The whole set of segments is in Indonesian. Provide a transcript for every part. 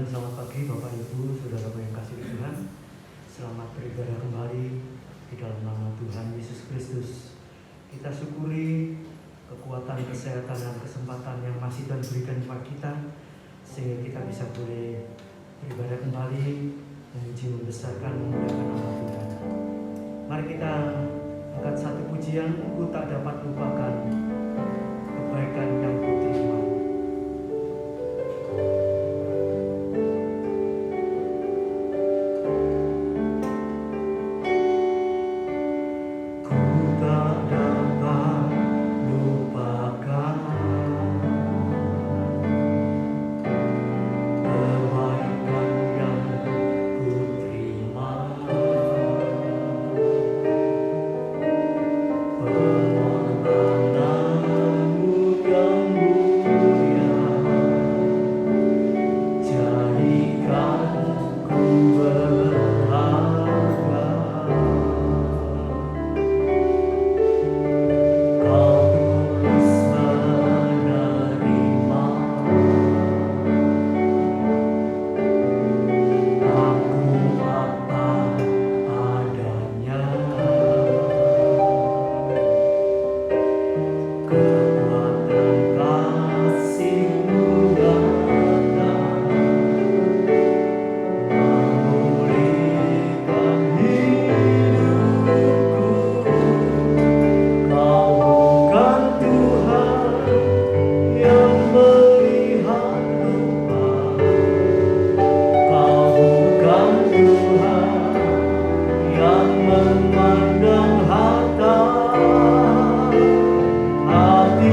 selamat pagi Bapak Ibu, Saudara yang kasih Tuhan. Selamat beribadah kembali di dalam nama Tuhan Yesus Kristus. Kita syukuri kekuatan, kesehatan, dan kesempatan yang masih Tuhan berikan kepada kita, sehingga kita bisa boleh beribadah kembali, memuji, membesarkan, memuliakan nama Tuhan. Mari kita angkat satu pujian, Ku tak dapat lupakan kebaikan yang ku terima. Hati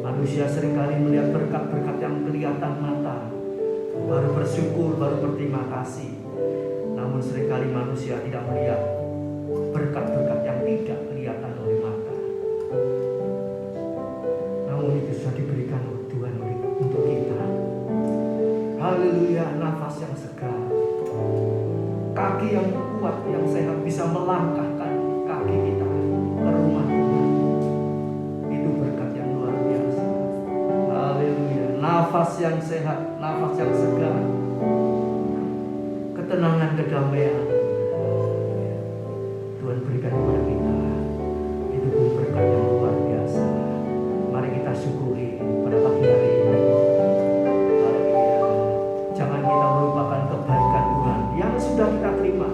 Manusia seringkali melihat berkat-berkat yang kelihatan mata, baru bersyukur, baru berterima kasih. Namun seringkali manusia tidak melihat berkat-berkat yang tidak kelihatan oleh mata. Namun itu sudah diberikan oleh Tuhan untuk kita. Haleluya, nafas yang segar, kaki yang kuat, yang sehat, bisa melangkahkan kaki kita ke rumah Tuhan. Itu berkat yang luar biasa. Haleluya, nafas yang sehat, nafas yang segar, ketenangan, kedamaian Tuhan berikan kepada kita. Itu pun berkat yang luar biasa. Mari kita syukuri pada pagi hari ini. Haleluya. Jangan kita melupakan kebaikan Tuhan yang sudah kita terima.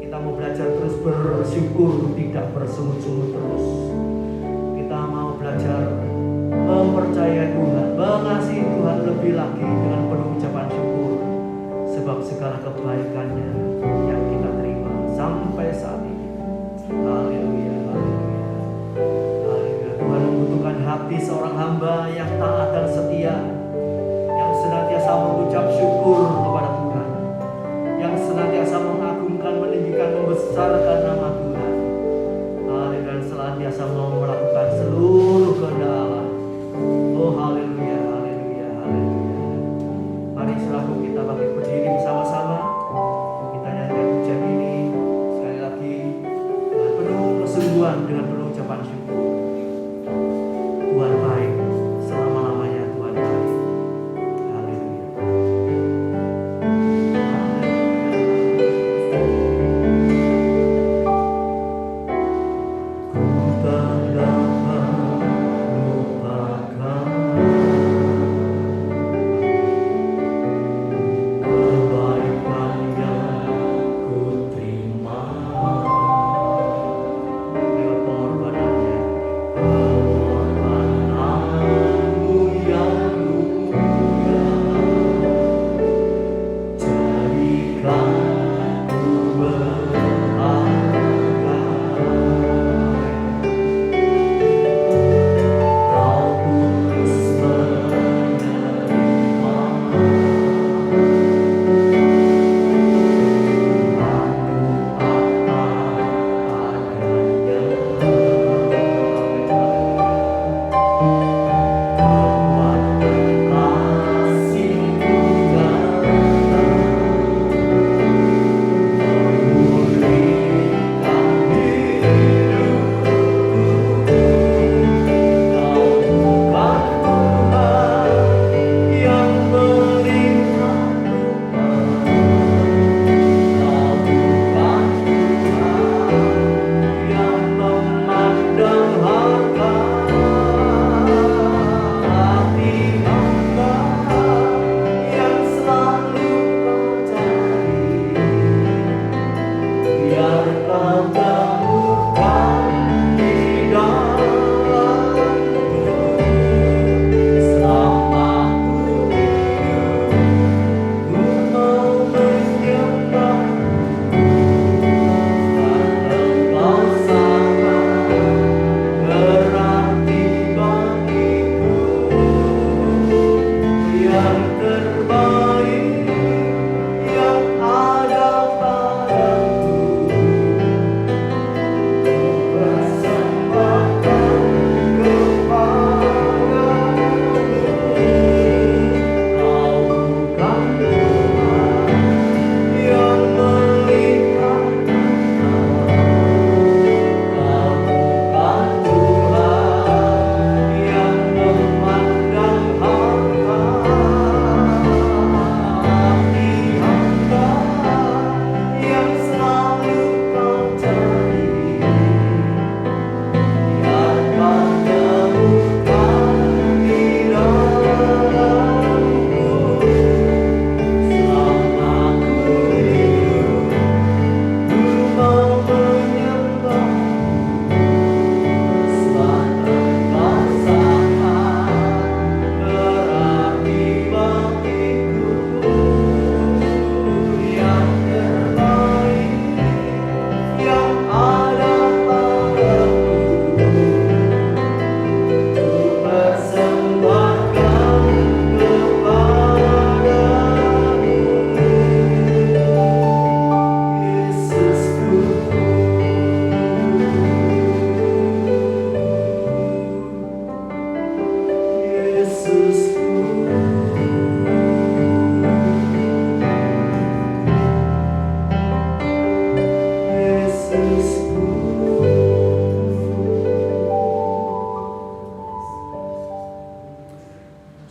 Kita mau belajar terus bersyukur, tidak bersungut-sungut terus. Kita mau belajar mempercayai Tuhan, mengasihi Tuhan lebih lagi dengan penuh ucapan syukur. Sebab segala kebaikannya yang kita terima sampai saat ini. Haleluya, haleluya, haleluya. Tuhan membutuhkan hati seorang hamba yang taat dan setia, yang senantiasa mengucap syukur kepada Tuhan, yang senantiasa mengagungkan, meninggikan, membesarkan nama Tuhan. Haleluya, dan senantiasa mau melakukan seluruh kehendak Allah. Oh haleluya, haleluya, haleluya. Mari selaku kita bangkit berdiri bersama-sama. Kita nyanyikan pujian ini sekali lagi dengan penuh kesungguhan, dengan penuh ucapan syukur. Tuhan baik, selama-lamanya Tuhan baik. Haleluya.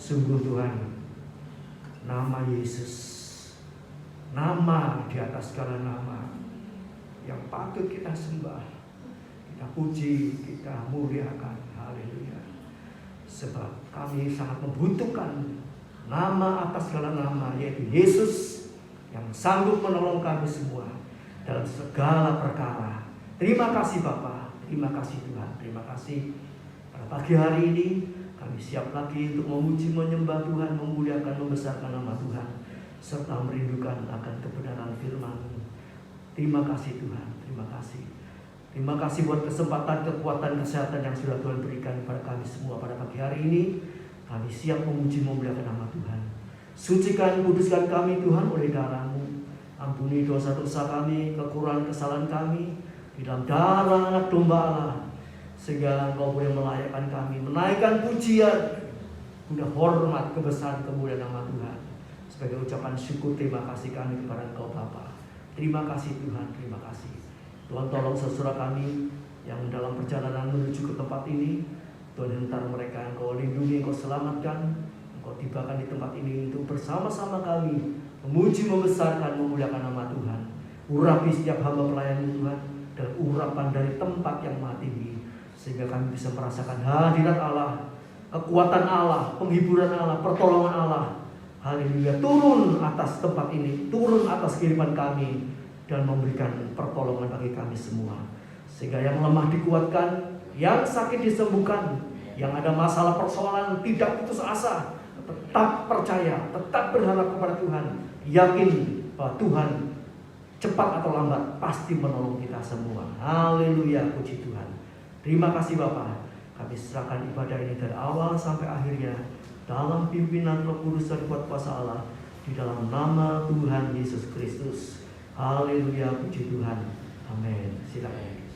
Sungguh Tuhan, nama Yesus, nama di atas segala nama yang patut kita sembah, kita puji, kita muliakan. Haleluya. Sebab kami sangat membutuhkan nama atas segala nama, yaitu Yesus yang sanggup menolong kami semua dalam segala perkara. Terima kasih Bapa, terima kasih Tuhan, terima kasih. Pada pagi hari ini kami siap lagi untuk memuji, menyembah Tuhan, memuliakan, membesarkan nama Tuhan, serta merindukan akan kebenaran firman-Mu. Terima kasih Tuhan, terima kasih. Terima kasih buat kesempatan, kekuatan, kesehatan yang sudah Tuhan berikan kepada kami semua pada pagi hari ini. Kami siap memuji, memuliakan nama Tuhan. Sucikan, kuduskan kami Tuhan oleh darah-Mu. Ampuni dosa-dosa kami, kekurangan, kesalahan kami di dalam darah Anak Domba Allah, sehingga Engkau boleh melayakkan kami, menaikkan pujian, guna hormat, kebesaran, kemuliaan nama Tuhan. Sebagai ucapan syukur, terima kasih kami kepada Engkau Bapa. Terima kasih Tuhan, terima kasih. Tuhan tolong saudara kami yang dalam perjalanan menuju ke tempat ini. Tuhan hentar mereka, Engkau lindungi, Engkau selamatkan, Engkau tibakan di tempat ini untuk bersama-sama kami memuji, membesarkan, memuliakan nama Tuhan. Urapi setiap hamba pelayan Tuhan, dan urapan dari tempat yang maha tinggi, sehingga kami bisa merasakan hadirat Allah, kekuatan Allah, penghiburan Allah, pertolongan Allah. Haleluya, turun atas tempat ini, turun atas kehidupan kami, dan memberikan pertolongan bagi kami semua. Sehingga yang lemah dikuatkan, yang sakit disembuhkan, yang ada masalah persoalan tidak putus asa, tetap percaya, tetap berharap kepada Tuhan, yakin bahwa Tuhan cepat atau lambat pasti menolong kita semua. Haleluya, puji Tuhan. Terima kasih Bapak. Kami serahkan ibadah ini dari awal sampai akhirnya dalam pimpinan Roh Kudus dan kuat kuasa Allah, di dalam nama Tuhan Yesus Kristus. Haleluya, puji Tuhan. Amin. Silakan.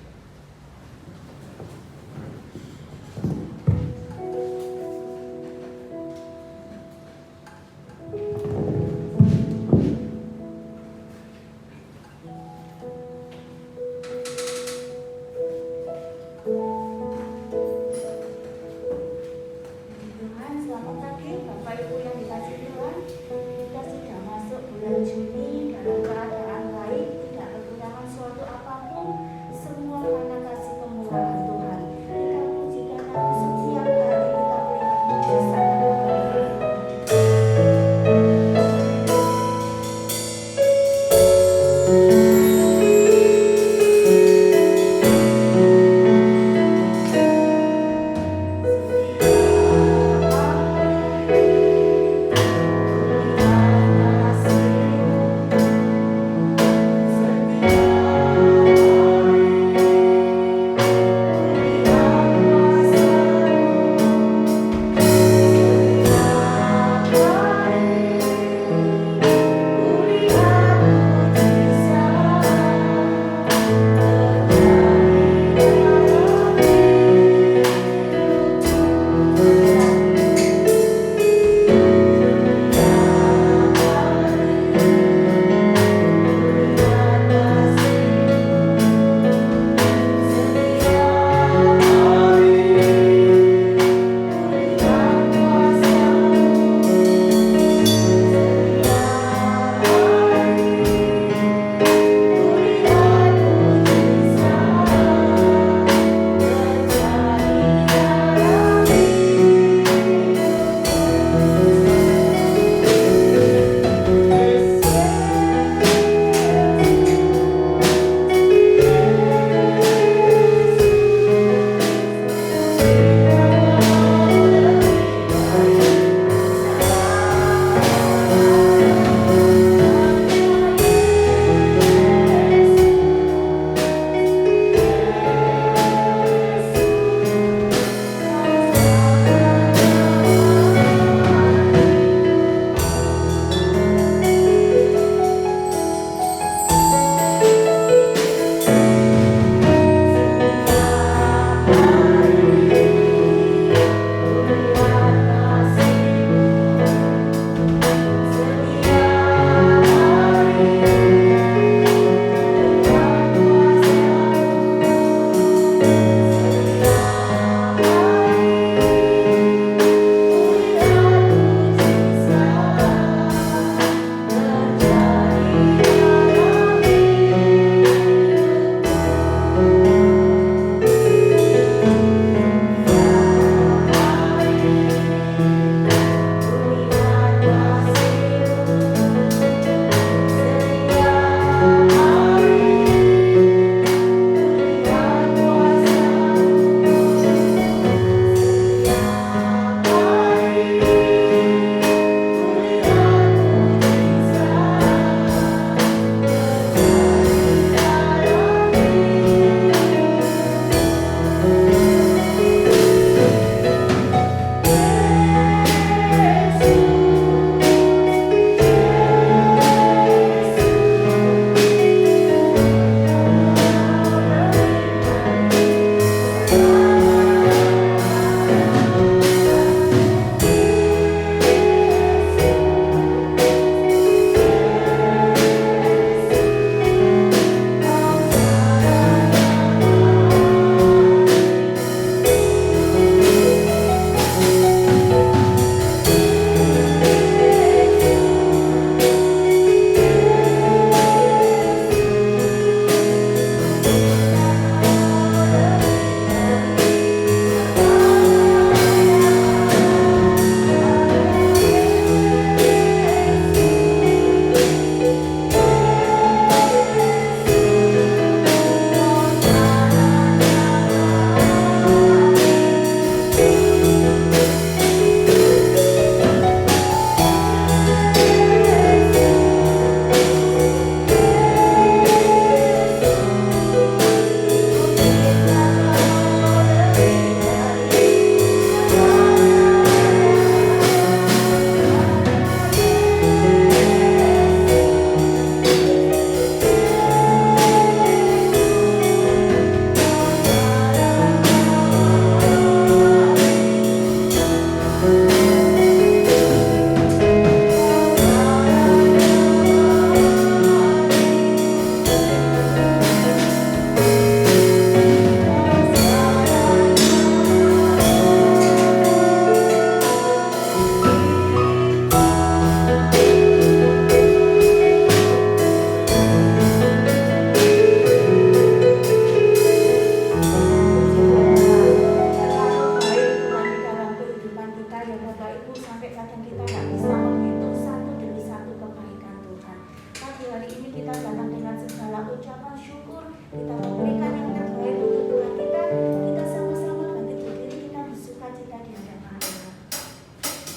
kita memberikan yang terbaik untuk Tuhan kita sama-sama bangkit berdiri, kita bersukacita di hadapan Allah.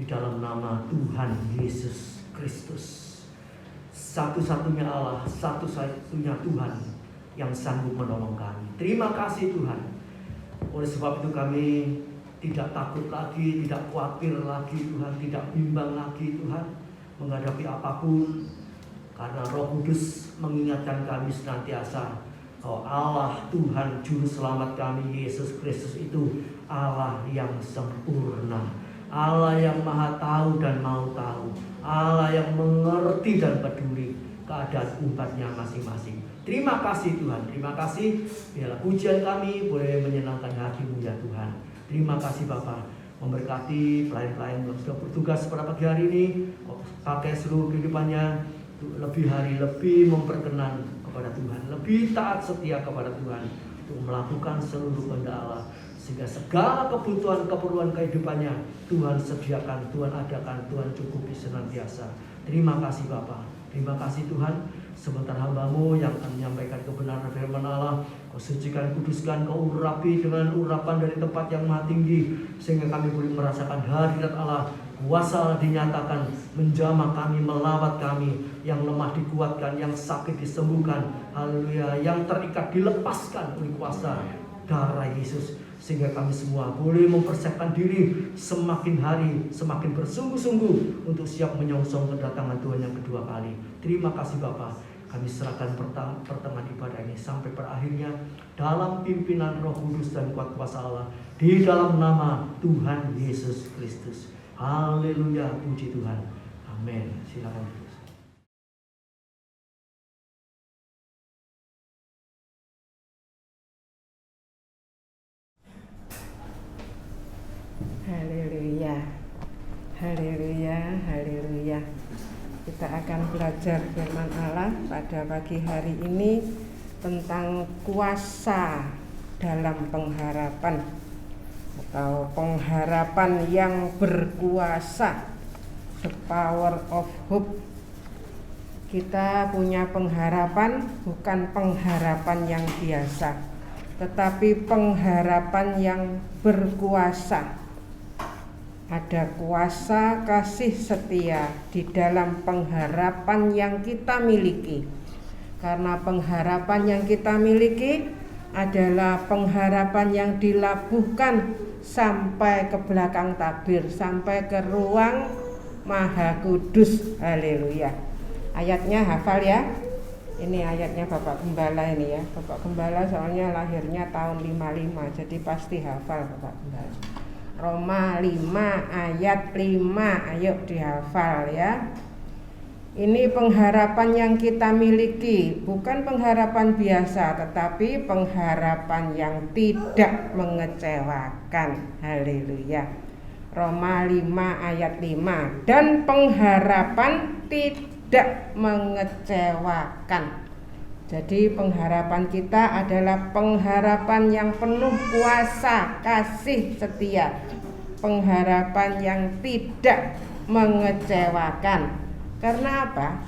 dalam nama Tuhan Yesus Kristus. Satu-satunya Allah, satu-satunya Tuhan yang sanggup menolong kami. Terima kasih Tuhan. Oleh sebab itu kami tidak takut lagi, tidak khawatir lagi Tuhan, tidak bimbang lagi Tuhan menghadapi apapun, karena Roh Kudus mengingatkan kami senantiasa bahwa Allah Tuhan Juru Selamat kami Yesus Kristus itu Allah yang sempurna, Allah yang maha tahu dan mau tahu, Allah yang mengerti dan peduli keadaan umatnya masing-masing. Terima kasih Tuhan, terima kasih. Biarlah pujian kami boleh menyenangkan hati-Mu ya Tuhan. Terima kasih Bapa, memberkati pelayan-pelayan yang sudah bertugas pada pagi hari ini, pakai seluruh kehidupannya lebih hari lebih memperkenan kepada Tuhan, lebih taat setia kepada Tuhan untuk melakukan seluruh kehendak Allah, sehingga segala kebutuhan kehidupannya Tuhan sediakan, Tuhan adakan, Tuhan cukupi senantiasa. Terima kasih Bapa, terima kasih Tuhan. Sebentar hamba-Mu yang akan menyampaikan kebenaran firman Allah, Kau sucikan, kuduskan, Kau urapi dengan urapan dari tempat yang maha tinggi, sehingga kami boleh merasakan hadirat Allah. Kuasa Allah dinyatakan menjamah kami, melawat kami, yang lemah dikuatkan, yang sakit disembuhkan, haleluya, yang terikat dilepaskan oleh kuasa darah Yesus, sehingga kami semua boleh mempersiapkan diri semakin hari semakin bersungguh-sungguh untuk siap menyongsong kedatangan Tuhan yang kedua kali. Terima kasih Bapa, kami serahkan pertengahan ibadah ini sampai berakhirnya dalam pimpinan Roh Kudus dan kuat kuasa Allah, di dalam nama Tuhan Yesus Kristus. Haleluya, puji Tuhan. Amin. Silakan. Haleluya, haleluya, haleluya. Kita akan belajar firman Allah pada pagi hari ini tentang kuasa dalam pengharapan, atau pengharapan yang berkuasa, the power of hope. Kita punya pengharapan, bukan pengharapan yang biasa, tetapi pengharapan yang berkuasa. Ada kuasa kasih setia di dalam pengharapan yang kita miliki. Karena pengharapan yang kita miliki adalah pengharapan yang dilabuhkan sampai ke belakang tabir, sampai ke ruang Maha Kudus. Haleluya. Ayatnya hafal ya. Ini ayatnya Bapak Gembala ini ya. Bapak Gembala soalnya lahirnya tahun 55, jadi pasti hafal Bapak Gembala. Roma 5 ayat 5, ayo dihafal ya. Ini pengharapan yang kita miliki, bukan pengharapan biasa, tetapi pengharapan yang tidak mengecewakan. Haleluya. Roma 5 ayat 5, dan pengharapan tidak mengecewakan. Jadi pengharapan kita adalah pengharapan yang penuh kuasa kasih setia, pengharapan yang tidak mengecewakan. Karena apa?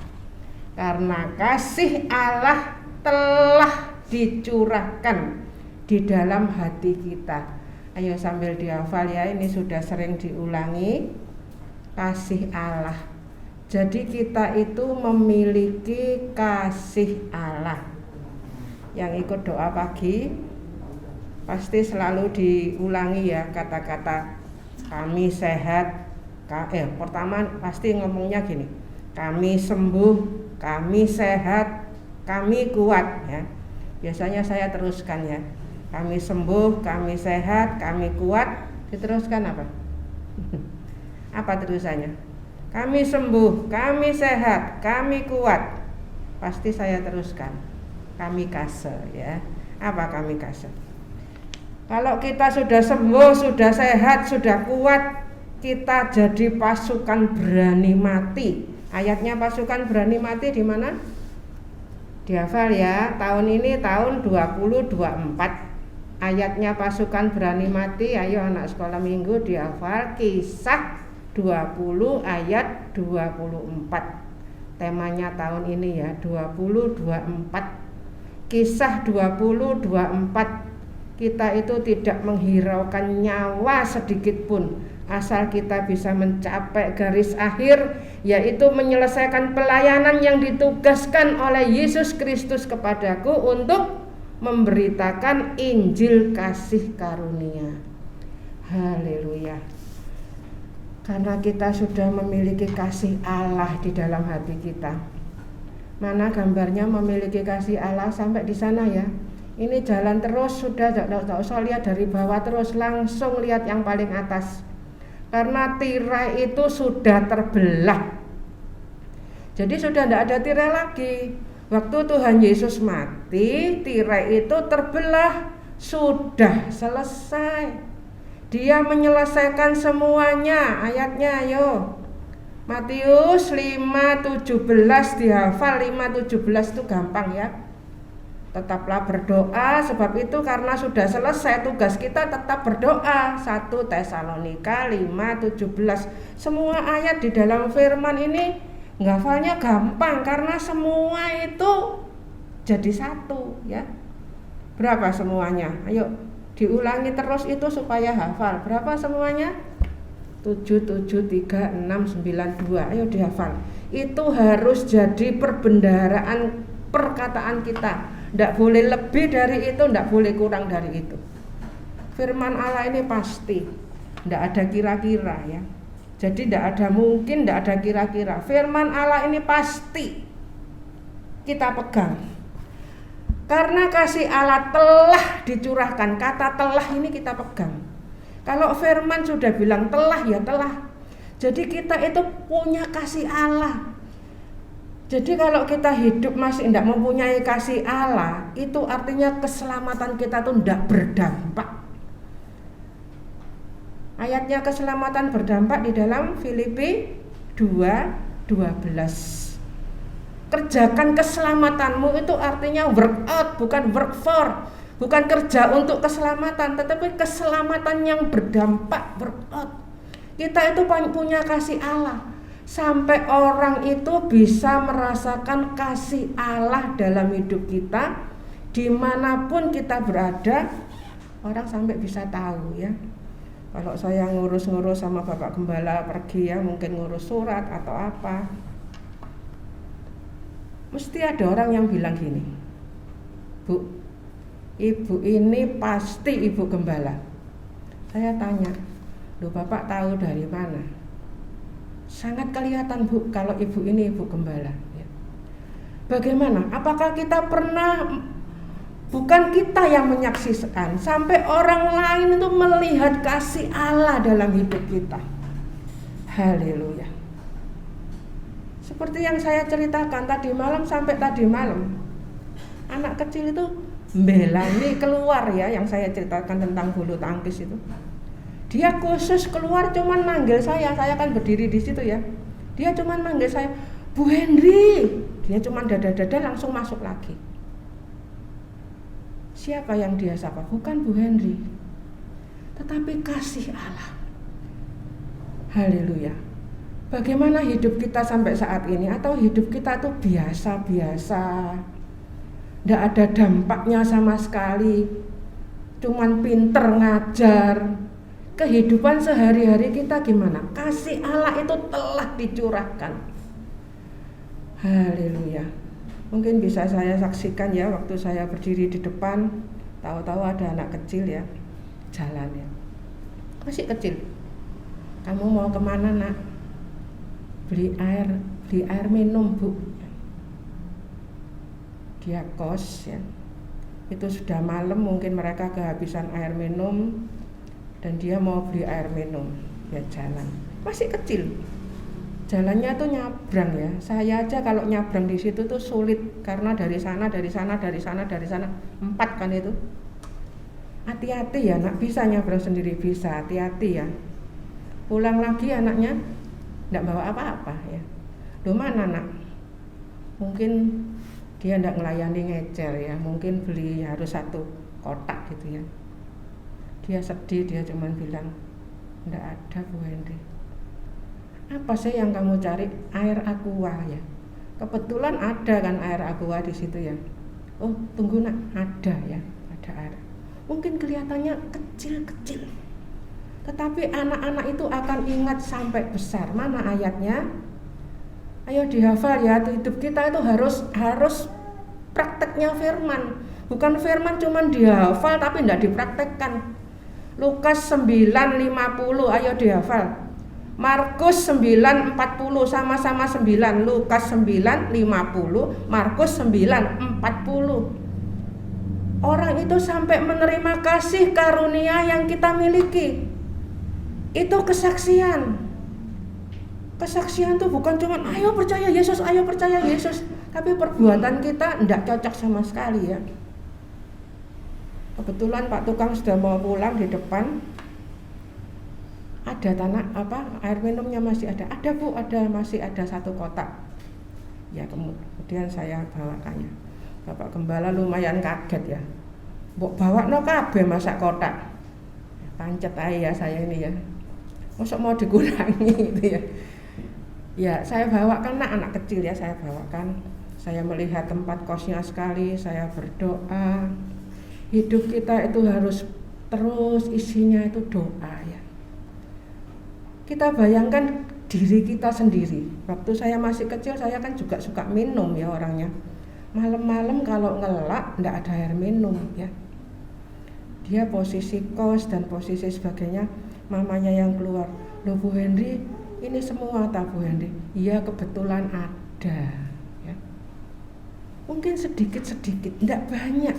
Karena kasih Allah telah dicurahkan di dalam hati kita. Ayo sambil dihafal ya, ini sudah sering diulangi. Kasih Allah. Jadi kita itu memiliki kasih Allah. Yang ikut doa pagi pasti selalu diulangi ya kata-kata kami sehat. Pertama pasti ngomongnya gini, kami sembuh, kami sehat, kami kuat ya. Biasanya saya teruskan ya, kami sembuh, kami sehat, kami kuat. Diteruskan apa? Apa terusannya? Kami sembuh, kami sehat, kami kuat. Pasti saya teruskan, kami kase ya. Apa kami kase? Kalau kita sudah sembuh, sudah sehat, sudah kuat, kita jadi pasukan berani mati. Ayatnya pasukan berani mati di mana? Dihafal ya. Tahun ini tahun 2024. Ayatnya pasukan berani mati. Ayo anak sekolah minggu dihafal. Kisah 20 ayat 24. Temanya tahun ini ya, 2024. Kisah 2024. Kita itu tidak menghiraukan nyawa sedikit pun, asal kita bisa mencapai garis akhir, yaitu menyelesaikan pelayanan yang ditugaskan oleh Yesus Kristus kepadaku untuk memberitakan Injil kasih karunia. Haleluya. Karena kita sudah memiliki kasih Allah di dalam hati kita. Mana gambarnya memiliki kasih Allah sampai di sana ya. Ini jalan terus, sudah tidak usah lihat dari bawah terus, langsung lihat yang paling atas. Karena tirai itu sudah terbelah. Jadi sudah tidak ada tirai lagi. Waktu Tuhan Yesus mati, tirai itu terbelah. Sudah selesai. Dia menyelesaikan semuanya. Ayatnya ayo. Matius 5:17 dihafal. 5:17 itu gampang ya. Tetaplah berdoa, sebab itu karena sudah selesai tugas kita tetap berdoa. 1 Tesalonika 5:17. Semua ayat di dalam firman ini menghafalnya gampang karena semua itu jadi satu ya. Berapa semuanya? Ayo diulangi terus itu supaya hafal. Berapa semuanya? 7, 7, 3, 6, 9, 2. Ayo dihafal. Itu harus jadi perbendaharaan perkataan kita. Tidak boleh lebih dari itu, tidak boleh kurang dari itu. Firman Allah ini pasti, tidak ada kira-kira ya. Jadi tidak ada mungkin, tidak ada kira-kira. Firman Allah ini pasti kita pegang. Karena kasih Allah telah dicurahkan. Kata telah ini kita pegang. Kalau firman sudah bilang telah ya telah. Jadi kita itu punya kasih Allah. Jadi kalau kita hidup masih tidak mempunyai kasih Allah, itu artinya keselamatan kita itu tidak berdampak. Ayatnya keselamatan berdampak di dalam Filipi 2:12. Kerjakan keselamatanmu itu artinya work out, bukan work for. Bukan kerja untuk keselamatan, tetapi keselamatan yang berdampak, work out. Kita itu punya kasih Allah. Sampai orang itu bisa merasakan kasih Allah dalam hidup kita, dimanapun kita berada, orang sampai bisa tahu ya. Kalau saya ngurus-ngurus sama Bapak Gembala pergi ya, mungkin ngurus surat atau apa, mesti ada orang yang bilang gini, Bu, ibu ini pasti ibu Gembala. Saya tanya, loh Bapak tahu dari mana? Sangat kelihatan Bu, kalau ibu ini ibu Gembala ya. Bagaimana? Apakah kita pernah, bukan kita yang menyaksikan, sampai orang lain itu melihat kasih Allah dalam hidup kita. Haleluya. Seperti yang saya ceritakan tadi malam sampai tadi malam, anak kecil itu Belani keluar ya, yang saya ceritakan tentang bulu tangkis itu. Dia khusus keluar cuman manggil saya kan berdiri di situ ya. Dia cuman manggil saya, Bu Henry. Dia cuman dada-dada langsung masuk lagi. Siapa yang dia sapa? Bukan Bu Henry, tetapi kasih Allah. Haleluya. Bagaimana hidup kita sampai saat ini? Atau hidup kita tuh biasa-biasa, tidak ada dampaknya sama sekali, cuman pinter ngajar. Kehidupan sehari-hari kita gimana? Kasih Allah itu telah dicurahkan. Haleluya. Mungkin bisa saya saksikan ya, waktu saya berdiri di depan, tahu-tahu ada anak kecil ya, jalan ya, masih kecil. Kamu mau kemana nak? Beli air minum Bu. Dia kos ya. Itu sudah malam, mungkin mereka kehabisan air minum, dan dia mau beli air minum, ya jalan. Masih kecil, jalannya tuh nyabrang ya. Saya aja kalau nyabrang di situ tuh sulit karena dari sana 4 kan itu. Hati-hati ya nak, bisa nyabrang sendiri bisa, hati-hati ya. Pulang lagi anaknya enggak bawa apa-apa ya. Loh mana nak? Mungkin dia enggak ngelayani ngecer ya, mungkin beli harus 1 kotak gitu ya. Dia sedih, dia cuman bilang, enggak ada Bu Henry. Apa sih yang kamu cari? Air aqua ya. Kebetulan ada kan air aqua di situ ya. Oh tunggu nak, ada ya, ada air. Mungkin kelihatannya kecil-kecil, Tetapi anak-anak itu akan ingat sampai besar. Mana ayatnya? Ayo dihafal ya. Hidup kita itu harus prakteknya firman. Bukan firman cuman dihafal tapi tidak dipraktekkan. Lukas 9:50, ayo dihafal. Markus 9:40, sama-sama 9. Lukas 9:50, Markus 9:40. Orang itu sampai menerima kasih karunia yang kita miliki. Itu kesaksian. Kesaksian itu bukan cuma ayo percaya Yesus, tapi perbuatan kita tidak cocok sama sekali ya. Kebetulan Pak Tukang sudah mau pulang, di depan ada air minumnya masih ada. Ada Bu, masih ada 1 kotak. Ya kemudian saya bawakannya. Bapak Gembala lumayan kaget ya. Mbok bawakno kabeh masak kotak. Pancet ae ya saya ini ya. Mosok mau dikurangi gitu ya. Ya saya bawakan anak kecil ya, saya bawakan. Saya melihat tempat kosnya sekali, saya berdoa. Hidup kita itu harus terus isinya itu doa ya. Kita bayangkan diri kita sendiri. Waktu saya masih kecil saya kan juga suka minum ya orangnya. Malam-malam kalau ngelak enggak ada air minum ya. Dia posisi kos dan posisi sebagainya, mamanya yang keluar. Loh Bu Henry, ini semua tak Bu Henry? Iya kebetulan ada ya. Mungkin sedikit-sedikit, enggak banyak.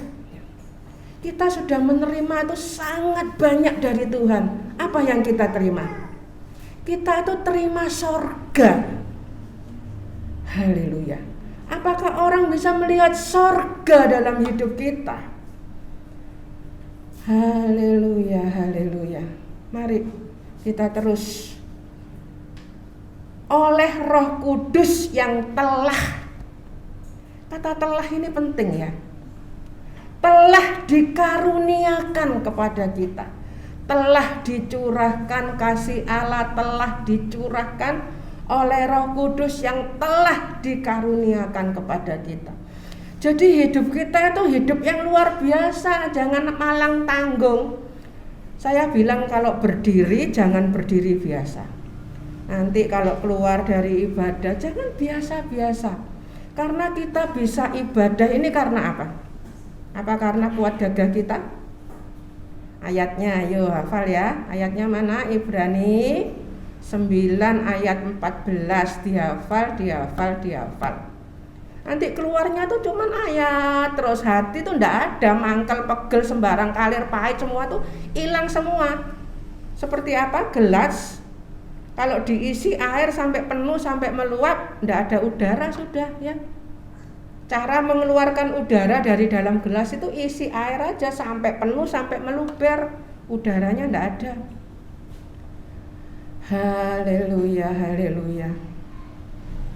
Kita sudah menerima itu sangat banyak dari Tuhan. Apa yang kita terima? Kita itu terima sorga. Haleluya. Apakah orang bisa melihat sorga dalam hidup kita? Haleluya, haleluya. Mari kita terus oleh Roh Kudus yang telah. Kata telah ini penting ya. Telah dikaruniakan kepada kita, telah dicurahkan kasih Allah, telah dicurahkan oleh Roh Kudus yang telah dikaruniakan kepada kita. Jadi hidup kita itu hidup yang luar biasa, jangan malang tanggung. Saya bilang kalau berdiri jangan berdiri biasa. Nanti kalau keluar dari ibadah jangan biasa-biasa. Karena kita bisa ibadah ini karena apa? Apa karena kuat gagah kita? Ayatnya, ayo hafal ya. Ayatnya mana? Ibrani 9 ayat 14. Dihafal. Nanti keluarnya tuh cuman ayat, terus hati tuh ndak ada, mangkel, pegel, sembarang, kalir, pahit, semua tuh hilang semua. Seperti apa? Gelas kalau diisi air sampai penuh, sampai meluap, ndak ada udara sudah ya. Cara mengeluarkan udara dari dalam gelas itu isi air aja sampai penuh, sampai meluber, udaranya ndak ada. Haleluya, haleluya.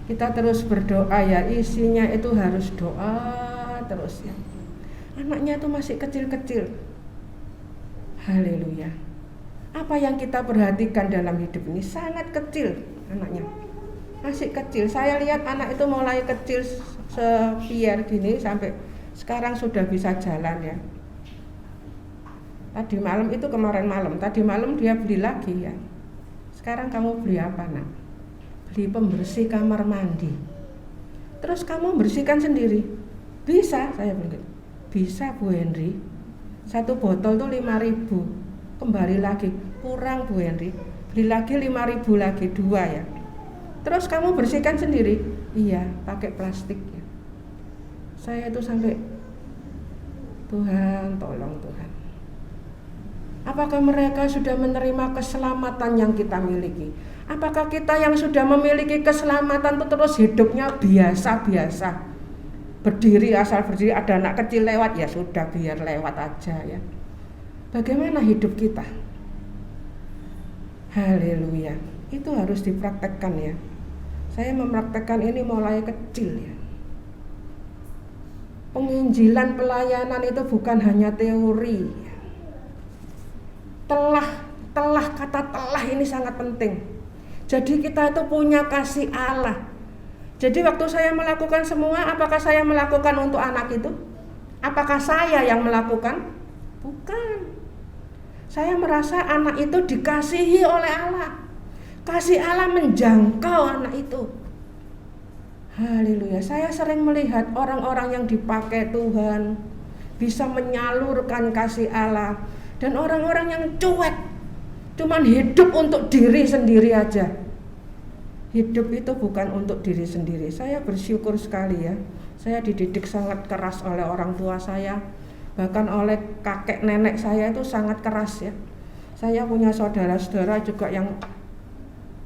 Kita terus berdoa ya, isinya itu harus doa terus ya. Anaknya itu masih kecil-kecil. Haleluya. Apa yang kita perhatikan dalam hidup ini sangat kecil anaknya. Masih kecil. Saya lihat anak itu mulai kecil sepier gini sampai sekarang sudah bisa jalan ya. Tadi malam itu kemarin malam, tadi malam dia beli lagi ya. Sekarang kamu beli apa nak? Beli pembersih kamar mandi. Terus kamu bersihkan sendiri? Bisa, saya bilang. Bisa Bu Henry. 1 botol tuh 5.000. Kembali lagi, kurang Bu Henry. Beli lagi 5.000 lagi, 2 ya. Terus kamu bersihkan sendiri? Iya, pakai plastik ya. Saya tuh sampai Tuhan, tolong Tuhan. Apakah mereka sudah menerima keselamatan yang kita miliki? Apakah kita yang sudah memiliki keselamatan itu terus hidupnya biasa-biasa? Berdiri asal berdiri, ada anak kecil lewat ya sudah biar lewat aja ya. Bagaimana hidup kita? Haleluya. Itu harus dipraktekkan ya. Saya mempraktekkan ini mulai kecil ya. Penginjilan pelayanan itu bukan hanya teori. Kata telah ini sangat penting. Jadi kita itu punya kasih Allah. Jadi waktu saya melakukan semua, apakah saya melakukan untuk anak itu? Apakah saya yang melakukan? Bukan. Saya merasa anak itu dikasihi oleh Allah. Kasih Allah menjangkau anak itu. Haleluya. Saya sering melihat orang-orang yang dipakai Tuhan bisa menyalurkan kasih Allah, dan orang-orang yang cuek, cuman hidup untuk diri sendiri aja. Hidup itu bukan untuk diri sendiri. Saya bersyukur sekali ya. Saya dididik sangat keras oleh orang tua saya, bahkan oleh kakek nenek saya itu sangat keras ya. Saya punya saudara-saudara juga yang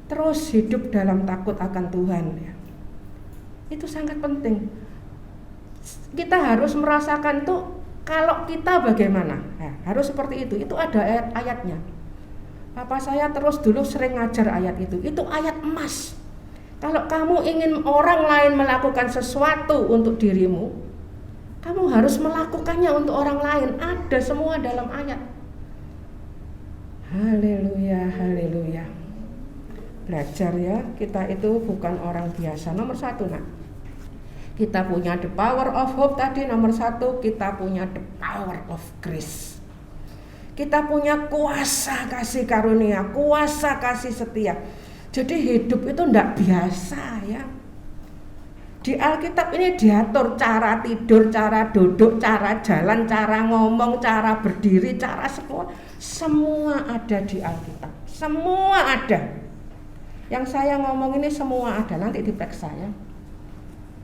terus hidup dalam takut akan Tuhan ya. Itu sangat penting. Kita harus merasakan tuh kalau kita bagaimana. Nah, harus seperti itu. Itu ada ayatnya. Papa saya terus dulu sering ngajar ayat itu. Itu ayat emas. Kalau kamu ingin orang lain melakukan sesuatu untuk dirimu, kamu harus melakukannya untuk orang lain. Ada semua dalam ayat. Haleluya, haleluya. Belajar ya, kita itu bukan orang biasa. Nomor 1 nak, kita punya the power of hope tadi. Nomor 1, kita punya the power of grace. Kita punya kuasa kasih karunia, kuasa kasih setia. Jadi hidup itu tidak biasa ya. Di Alkitab ini diatur cara tidur, cara duduk, cara jalan, cara ngomong, cara berdiri, cara semua ada di Alkitab. Semua ada. Yang saya ngomong ini semua ada, nanti diperiksa ya.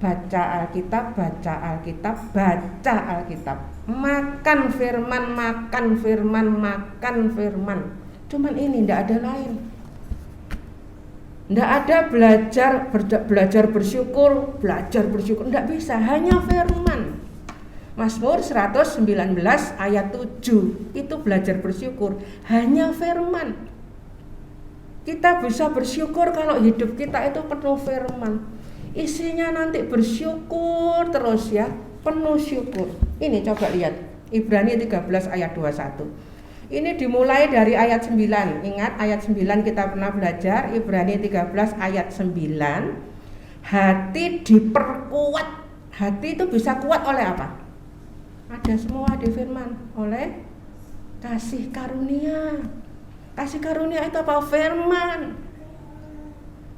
Baca Alkitab, baca Alkitab, baca Alkitab. Makan firman, makan firman, makan firman. Cuman ini tidak ada lain. Tidak ada belajar bersyukur, tidak bisa, hanya firman. Mazmur 119 ayat 7 itu belajar bersyukur, hanya firman. Kita bisa bersyukur kalau hidup kita itu penuh firman. Isinya nanti bersyukur terus ya, penuh syukur. Ini coba lihat, Ibrani 13 ayat 21. Ini dimulai dari ayat 9. Ingat ayat 9 kita pernah belajar, Ibrani 13 ayat 9. Hati diperkuat. Hati itu bisa kuat oleh apa? Ada semua di firman, oleh kasih karunia. Kasih karunia itu apa? Firman.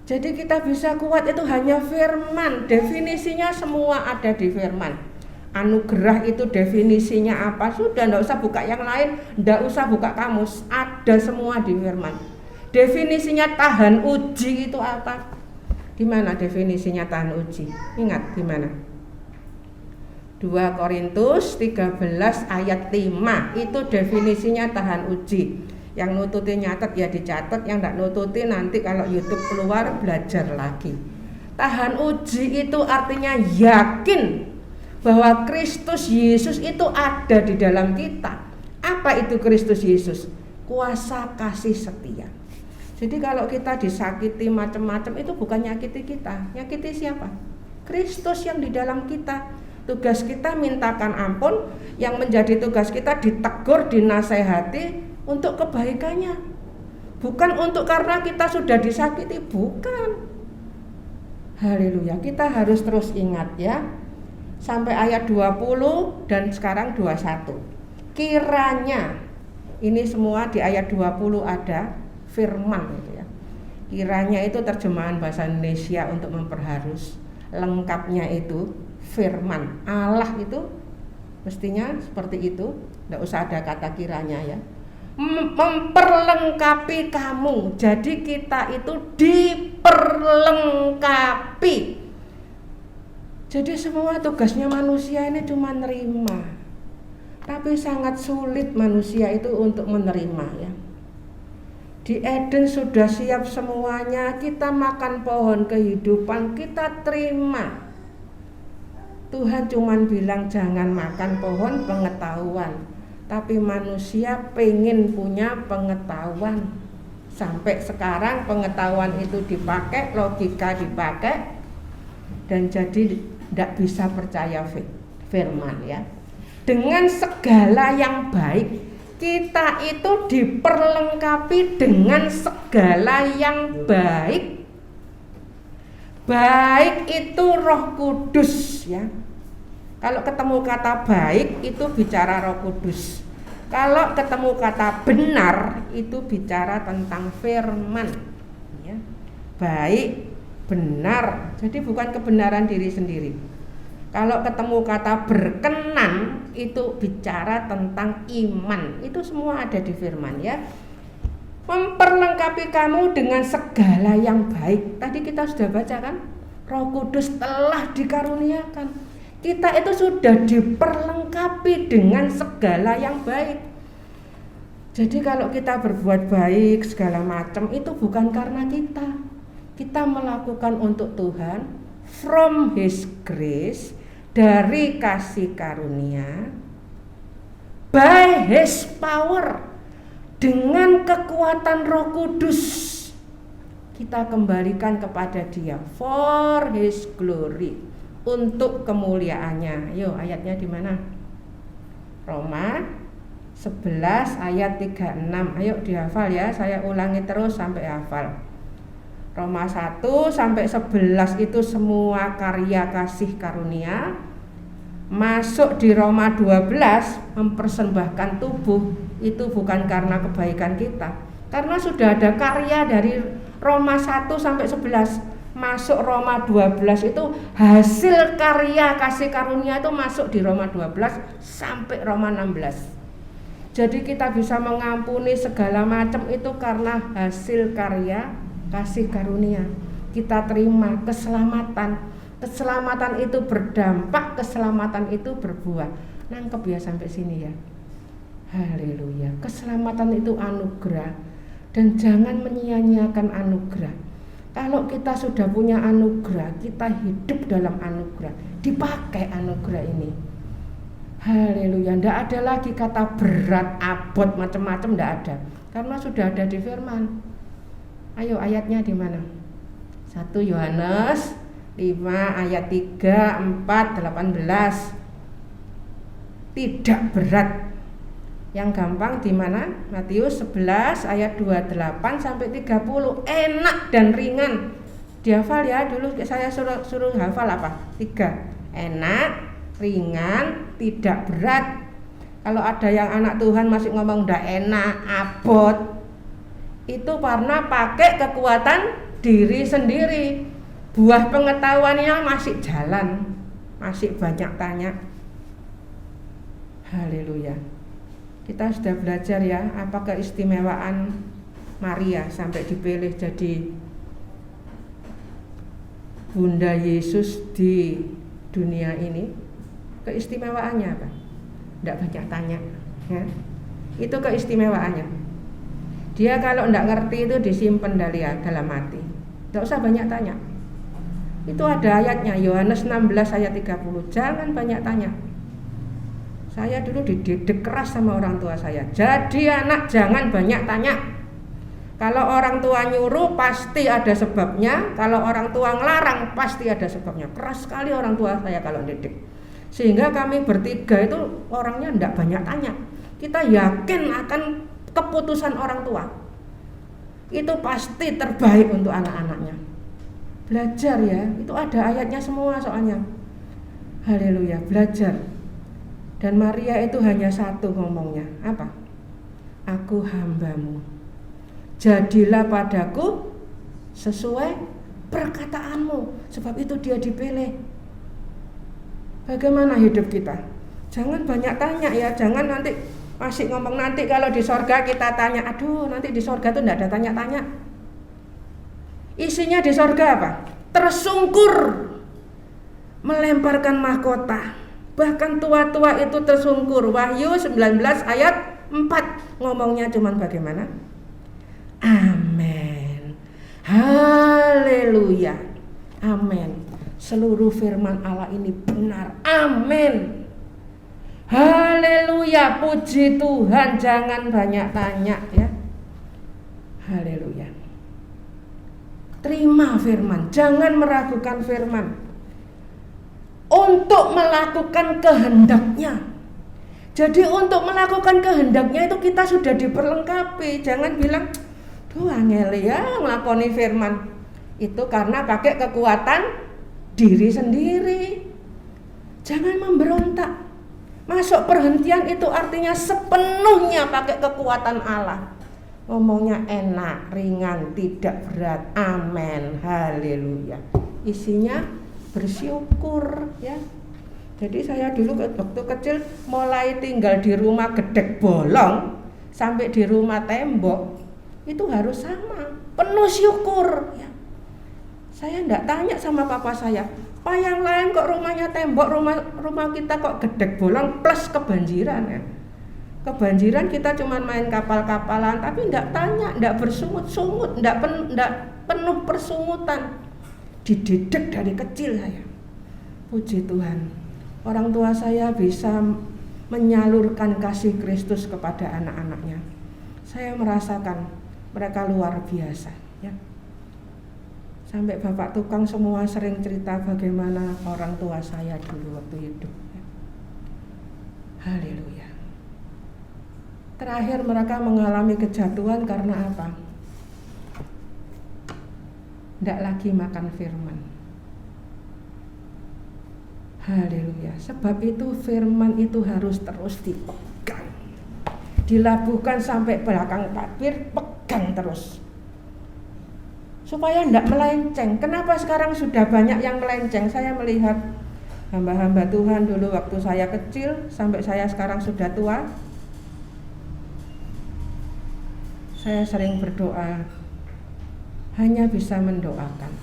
Jadi kita bisa kuat itu hanya firman. Definisinya semua ada di firman. Anugerah itu definisinya apa? Sudah, tidak usah buka yang lain, tidak usah buka kamus. Ada semua di firman. Definisinya tahan uji itu apa? Di mana definisinya tahan uji? Ingat di mana? 2 Korintus 13 ayat 5 itu definisinya tahan uji. Yang nututi nyatet ya dicatat, yang tidak nututi nanti kalau YouTube keluar belajar lagi. Tahan uji itu artinya yakin bahwa Kristus Yesus itu ada di dalam kita. Apa itu Kristus Yesus? Kuasa kasih setia. Jadi kalau kita disakiti macam-macam itu bukan nyakiti kita. Nyakiti siapa? Kristus yang di dalam kita. Tugas kita mintakan ampun, yang menjadi tugas kita ditegur, dinasehati untuk kebaikannya. Bukan untuk karena kita sudah disakiti, bukan. Haleluya, kita harus terus ingat ya. Sampai ayat 20 dan sekarang 21. Kiranya, ini semua di ayat 20 ada firman gitu ya. Kiranya itu terjemahan bahasa Indonesia untuk memperharus. Lengkapnya itu firman. Allah itu mestinya seperti itu, tidak usah ada kata kiranya ya. Memperlengkapi kamu. Jadi kita itu diperlengkapi. Jadi semua tugasnya manusia ini cuma nerima. Tapi sangat sulit manusia itu untuk menerima ya. Di Eden sudah siap semuanya, kita makan pohon kehidupan, kita terima. Tuhan cuma bilang jangan makan pohon pengetahuan. Tapi manusia pengen punya pengetahuan. Sampai sekarang pengetahuan itu dipakai, logika dipakai, dan jadi tidak bisa percaya firman ya. Dengan segala yang baik, kita itu diperlengkapi dengan segala yang baik. Baik itu Roh Kudus ya. Kalau ketemu kata baik itu bicara Roh Kudus. Kalau ketemu kata benar itu bicara tentang firman, ya. Baik, benar. Jadi bukan kebenaran diri sendiri. Kalau ketemu kata berkenan itu bicara tentang iman. Itu semua ada di firman, ya. Memperlengkapi kamu dengan segala yang baik. Tadi kita sudah baca kan? Roh Kudus telah dikaruniakan. Kita itu sudah diperlengkapi dengan segala yang baik. Jadi kalau kita berbuat baik segala macam itu bukan karena kita. Kita melakukan untuk Tuhan from His grace, dari kasih karunia, by His power, dengan kekuatan Roh Kudus. Kita kembalikan kepada Dia for His glory, untuk kemuliaannya. Ayo, ayatnya di mana? Roma 11 ayat 36. Ayo dihafal ya, saya ulangi terus sampai hafal. Roma 1 sampai 11 itu semua karya kasih karunia. Masuk di Roma 12 mempersembahkan tubuh, itu bukan karena kebaikan kita, karena sudah ada karya dari Roma 1 sampai 11. Masuk Roma 12 itu hasil karya kasih karunia itu masuk di Roma 12 sampai Roma 16. Jadi kita bisa mengampuni segala macam itu karena hasil karya kasih karunia. Kita terima keselamatan. Keselamatan itu berdampak, keselamatan itu berbuah. Nangkep ya sampai sini ya. Haleluya. Keselamatan itu anugerah, dan jangan menyia-nyiakan anugerah. Kalau kita sudah punya anugerah, kita hidup dalam anugerah, dipakai anugerah ini. Haleluya. Tidak ada lagi kata berat, abot, macam-macam, tidak ada, karena sudah ada di firman. Ayo, ayatnya di mana? 1 Yohanes 5 ayat 3, 4, 18. Tidak berat. Yang gampang di mana? Matius 11 ayat 28 sampai 30. Enak dan ringan. Dihafal ya, dulu saya suruh hafal apa? 3. Enak, ringan, tidak berat. Kalau ada yang anak Tuhan masih ngomong udah enak, abot, itu karena pakai kekuatan diri sendiri. Buah pengetahuannya masih jalan, masih banyak tanya. Haleluya. Kita sudah belajar ya apa keistimewaan Maria sampai dipilih jadi Bunda Yesus di dunia ini. Keistimewaannya apa? Tidak banyak tanya ya. Itu keistimewaannya. Dia kalau tidak ngerti itu disimpan dalam hati. Tidak usah banyak tanya. Itu ada ayatnya, Yohanes 16 ayat 30. Jangan banyak tanya. Saya dulu dididik keras sama orang tua saya. Jadi anak jangan banyak tanya. Kalau orang tua nyuruh pasti ada sebabnya. Kalau orang tua ngelarang pasti ada sebabnya. Keras sekali orang tua saya kalau didik. Sehingga kami bertiga itu orangnya tidak banyak tanya. Kita yakin akan keputusan orang tua. Itu pasti terbaik untuk anak-anaknya. Belajar ya, itu ada ayatnya semua soalnya. Haleluya, belajar. Dan Maria itu hanya satu ngomongnya, apa? Aku hambamu, jadilah padaku sesuai perkataanmu. Sebab itu dia dipilih. Bagaimana hidup kita? Jangan banyak tanya ya, jangan nanti masih ngomong nanti kalau di sorga kita tanya. Aduh, nanti di sorga tuh enggak ada tanya-tanya. Isinya di sorga apa? Tersungkur melemparkan mahkota. Bahkan tua-tua itu tersungkur. Wahyu 19 ayat 4 ngomongnya cuman bagaimana? Amin. Haleluya. Amin. Seluruh firman Allah ini benar. Amin. Haleluya. Puji Tuhan. Jangan banyak tanya ya. Haleluya. Terima firman. Jangan meragukan firman. Untuk melakukan kehendaknya. Jadi untuk melakukan kehendaknya itu kita sudah diperlengkapi. Jangan bilang, duh angel ya ngelakoni firman. Itu karena pakai kekuatan diri sendiri. Jangan memberontak. Masuk perhentian itu artinya sepenuhnya pakai kekuatan Allah. Ngomongnya enak, ringan, tidak berat. Amin, haleluya. Isinya bersyukur ya. Jadi saya dulu waktu kecil mulai tinggal di rumah gedek bolong sampai di rumah tembok itu harus sama, penuh syukur ya. Saya enggak tanya sama papa saya, "Pak, yang lain kok rumahnya tembok, rumah kita kok gedek bolong plus kebanjiran ya." Kebanjiran kita cuma main kapal-kapalan, tapi enggak tanya, enggak bersungut-sungut, enggak penuh persungutan. Dididik dari kecil saya. Puji Tuhan. Orang tua saya bisa menyalurkan kasih Kristus kepada anak-anaknya. Saya merasakan mereka luar biasa ya. Sampai bapak tukang semua sering cerita bagaimana orang tua saya dulu waktu hidup ya. Haleluya. Terakhir mereka mengalami kejatuhan karena apa? Tidak lagi makan firman. Haleluya. Sebab itu firman itu harus terus dipegang, dilabuhkan sampai belakang tabir, pegang terus supaya tidak melenceng. Kenapa sekarang sudah banyak yang melenceng? Saya melihat hamba-hamba Tuhan dulu waktu saya kecil sampai saya sekarang sudah tua, saya sering berdoa, hanya bisa mendoakan.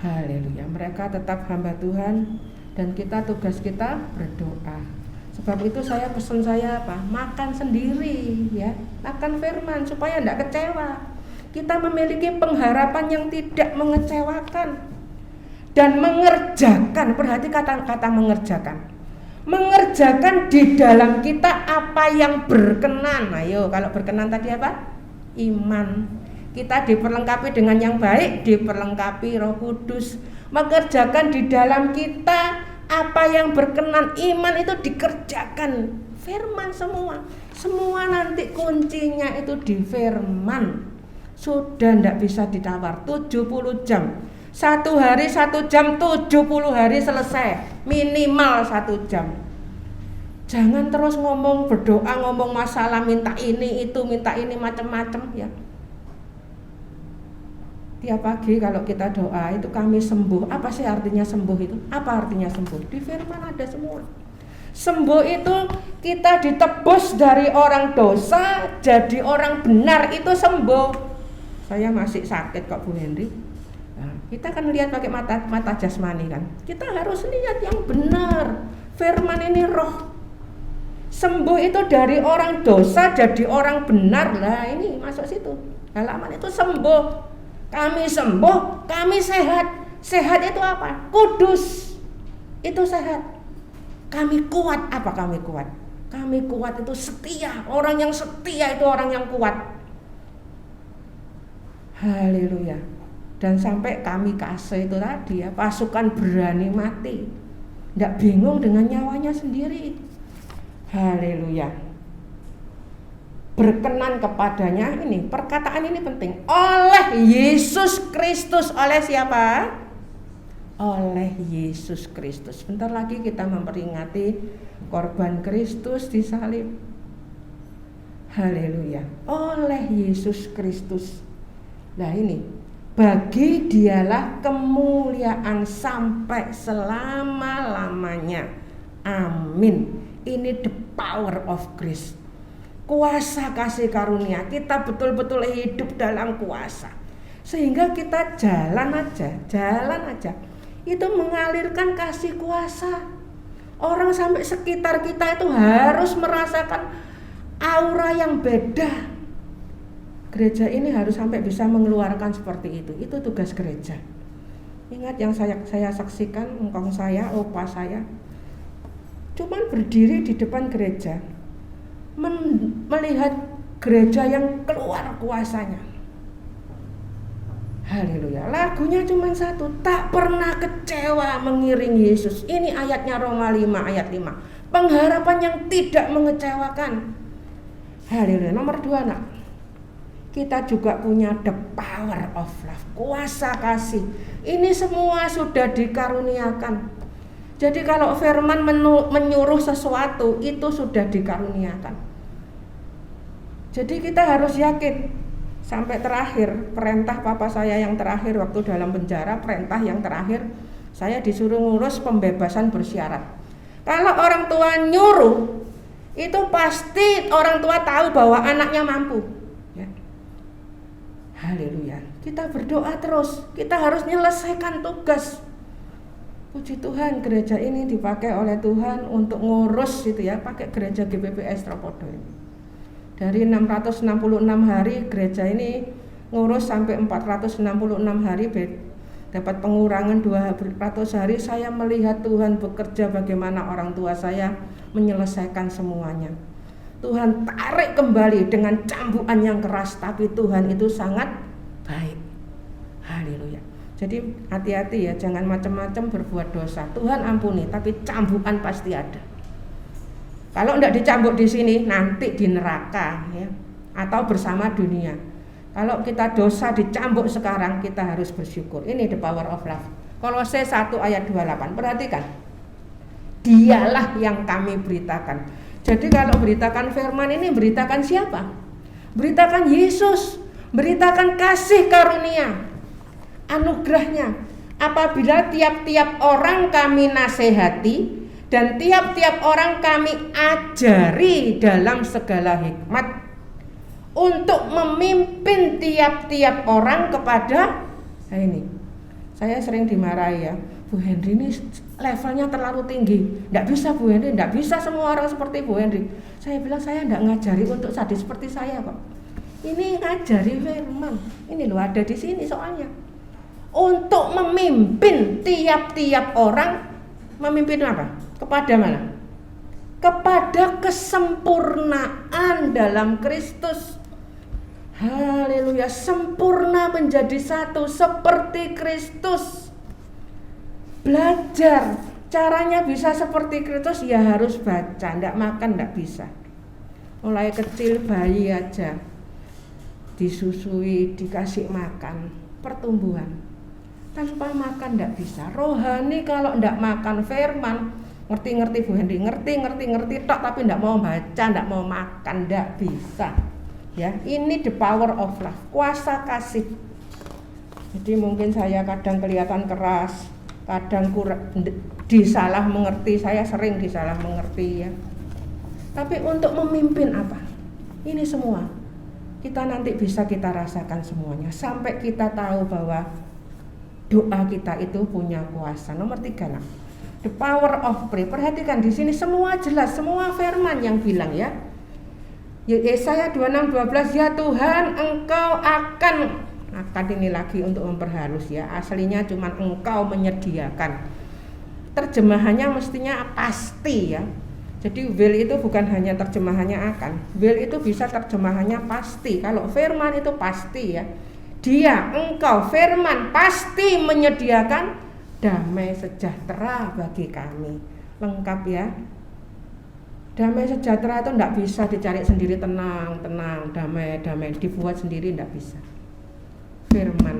Haleluya. Mereka tetap hamba Tuhan dan tugas kita berdoa. Sebab itu saya pesan saya apa? Makan sendiri ya, makan firman supaya tidak kecewa. Kita memiliki pengharapan yang tidak mengecewakan dan mengerjakan. Perhati kata mengerjakan. Mengerjakan di dalam kita apa yang berkenan. Ayo, kalau berkenan tadi apa? Iman. Kita diperlengkapi dengan yang baik, diperlengkapi Roh Kudus. Mengerjakan di dalam kita apa yang berkenan, iman itu dikerjakan. Firman semua nanti kuncinya itu di firman. Sudah tidak bisa ditawar. 70 jam. 1 hari 1 jam, 70 hari selesai. Minimal 1 jam. Jangan terus ngomong berdoa, ngomong masalah, minta ini itu, minta ini macam-macam ya. Tiap pagi kalau kita doa itu kami sembuh. Apa sih artinya sembuh itu? Apa artinya sembuh? Di firman ada semua. Sembuh itu kita ditebus dari orang dosa jadi orang benar, itu sembuh. Saya masih sakit kok Bu Henry. Nah, kita kan lihat pakai mata jasmani kan. Kita harus lihat yang benar. Firman ini roh. Sembuh itu dari orang dosa jadi orang benar. Lah ini masuk situ. Halaman itu sembuh. Kami sembuh, kami sehat. Sehat itu apa? Kudus. Itu sehat. Kami kuat. Apa kami kuat? Kami kuat itu setia. Orang yang setia itu orang yang kuat. Haleluya. Dan sampai kami kasih itu tadi ya, pasukan berani mati. Tidak bingung dengan nyawanya sendiri. Haleluya. Berkenan kepadanya, ini perkataan ini penting, oleh Yesus Kristus. Oleh siapa? Oleh Yesus Kristus. Bentar lagi kita memperingati korban Kristus di salib. Haleluya. Oleh Yesus Kristus. Nah ini, bagi dialah kemuliaan sampai selama-lamanya. Amin. Ini the power of grace. Kuasa kasih karunia, kita betul-betul hidup dalam kuasa. Sehingga kita jalan aja. Itu mengalirkan kasih kuasa. Orang sampai sekitar kita itu harus merasakan aura yang beda. Gereja ini harus sampai bisa mengeluarkan seperti itu. Itu tugas gereja. Ingat yang saya saksikan, engkong saya, opa saya, cuman berdiri di depan gereja, melihat gereja yang keluar kuasanya. Haleluya. Lagunya cuma satu, tak pernah kecewa mengiring Yesus. Ini ayatnya Roma 5 ayat 5. Pengharapan yang tidak mengecewakan. Haleluya. Nomor 2 nak, kita juga punya the power of love, kuasa kasih. Ini semua sudah dikaruniakan. Jadi kalau firman menyuruh sesuatu itu sudah dikaruniakan. Jadi kita harus yakin sampai terakhir, perintah papa saya yang terakhir waktu dalam penjara, perintah yang terakhir saya disuruh ngurus pembebasan bersyarat. Kalau orang tua nyuruh, itu pasti orang tua tahu bahwa anaknya mampu. Ya. Haleluya. Kita berdoa terus, kita harus menyelesaikan tugas. Puji Tuhan, gereja ini dipakai oleh Tuhan untuk ngurus itu ya, pakai gereja GPPS Tropodo ini. Dari 666 hari gereja ini ngurus sampai 466 hari, dapat pengurangan 200 hari. Saya melihat Tuhan bekerja bagaimana orang tua saya menyelesaikan semuanya. Tuhan tarik kembali dengan cambukan yang keras, tapi Tuhan itu sangat baik. Haleluya. Jadi hati-hati ya, jangan macam-macam berbuat dosa. Tuhan ampuni, tapi cambukan pasti ada. Kalau tidak dicambuk di sini, nanti di neraka ya, atau bersama dunia. Kalau kita dosa dicambuk sekarang, kita harus bersyukur. Ini the power of love. Kolose 1 ayat 28. Perhatikan. Dialah yang kami beritakan. Jadi kalau beritakan firman ini, beritakan siapa? Beritakan Yesus, beritakan kasih karunia, anugerahnya. Apabila tiap-tiap orang kami nasihati dan tiap-tiap orang kami ajari dalam segala hikmat, untuk memimpin tiap-tiap orang kepada ini. Saya sering dimarahi ya, Bu Henry ini levelnya terlalu tinggi. Tidak bisa Bu Henry, tidak bisa semua orang seperti Bu Henry. Saya bilang saya tidak ngajari untuk sadis seperti saya kok. Ini ngajari firman. Ini loh ada di sini soalnya. Untuk memimpin tiap-tiap orang, memimpin apa? Kepada mana? Kepada kesempurnaan dalam Kristus. Haleluya, sempurna menjadi satu seperti Kristus. Belajar caranya bisa seperti Kristus ya harus baca, tidak makan tidak bisa. Mulai kecil bayi aja disusui, dikasih makan, pertumbuhan. Tanpa makan tidak bisa. Rohani kalau tidak makan firman, ngerti-ngerti Bu Henry, ngerti tok tapi tidak mau baca, tidak mau makan, tidak bisa. Ya, ini the power of love, kuasa kasih. Jadi mungkin saya kadang kelihatan keras, kadang kurang disalah mengerti, saya sering disalah mengerti ya. Tapi untuk memimpin apa? Ini semua kita nanti bisa kita rasakan semuanya sampai kita tahu bahwa doa kita itu punya kuasa. Nomor 3 nah, the power of prayer. Perhatikan di sini semua jelas, semua firman yang bilang ya. Yesaya 26:12, ya Tuhan Engkau akan ini lagi untuk memperhalus ya. Aslinya cuma Engkau menyediakan. Terjemahannya mestinya pasti ya. Jadi will itu bukan hanya terjemahannya akan. Will itu bisa terjemahannya pasti. Kalau firman itu pasti ya. Dia, Engkau, firman pasti menyediakan damai sejahtera bagi kami. Lengkap ya. Damai sejahtera itu tidak bisa dicari sendiri, tenang, damai, dibuat sendiri tidak bisa. Firman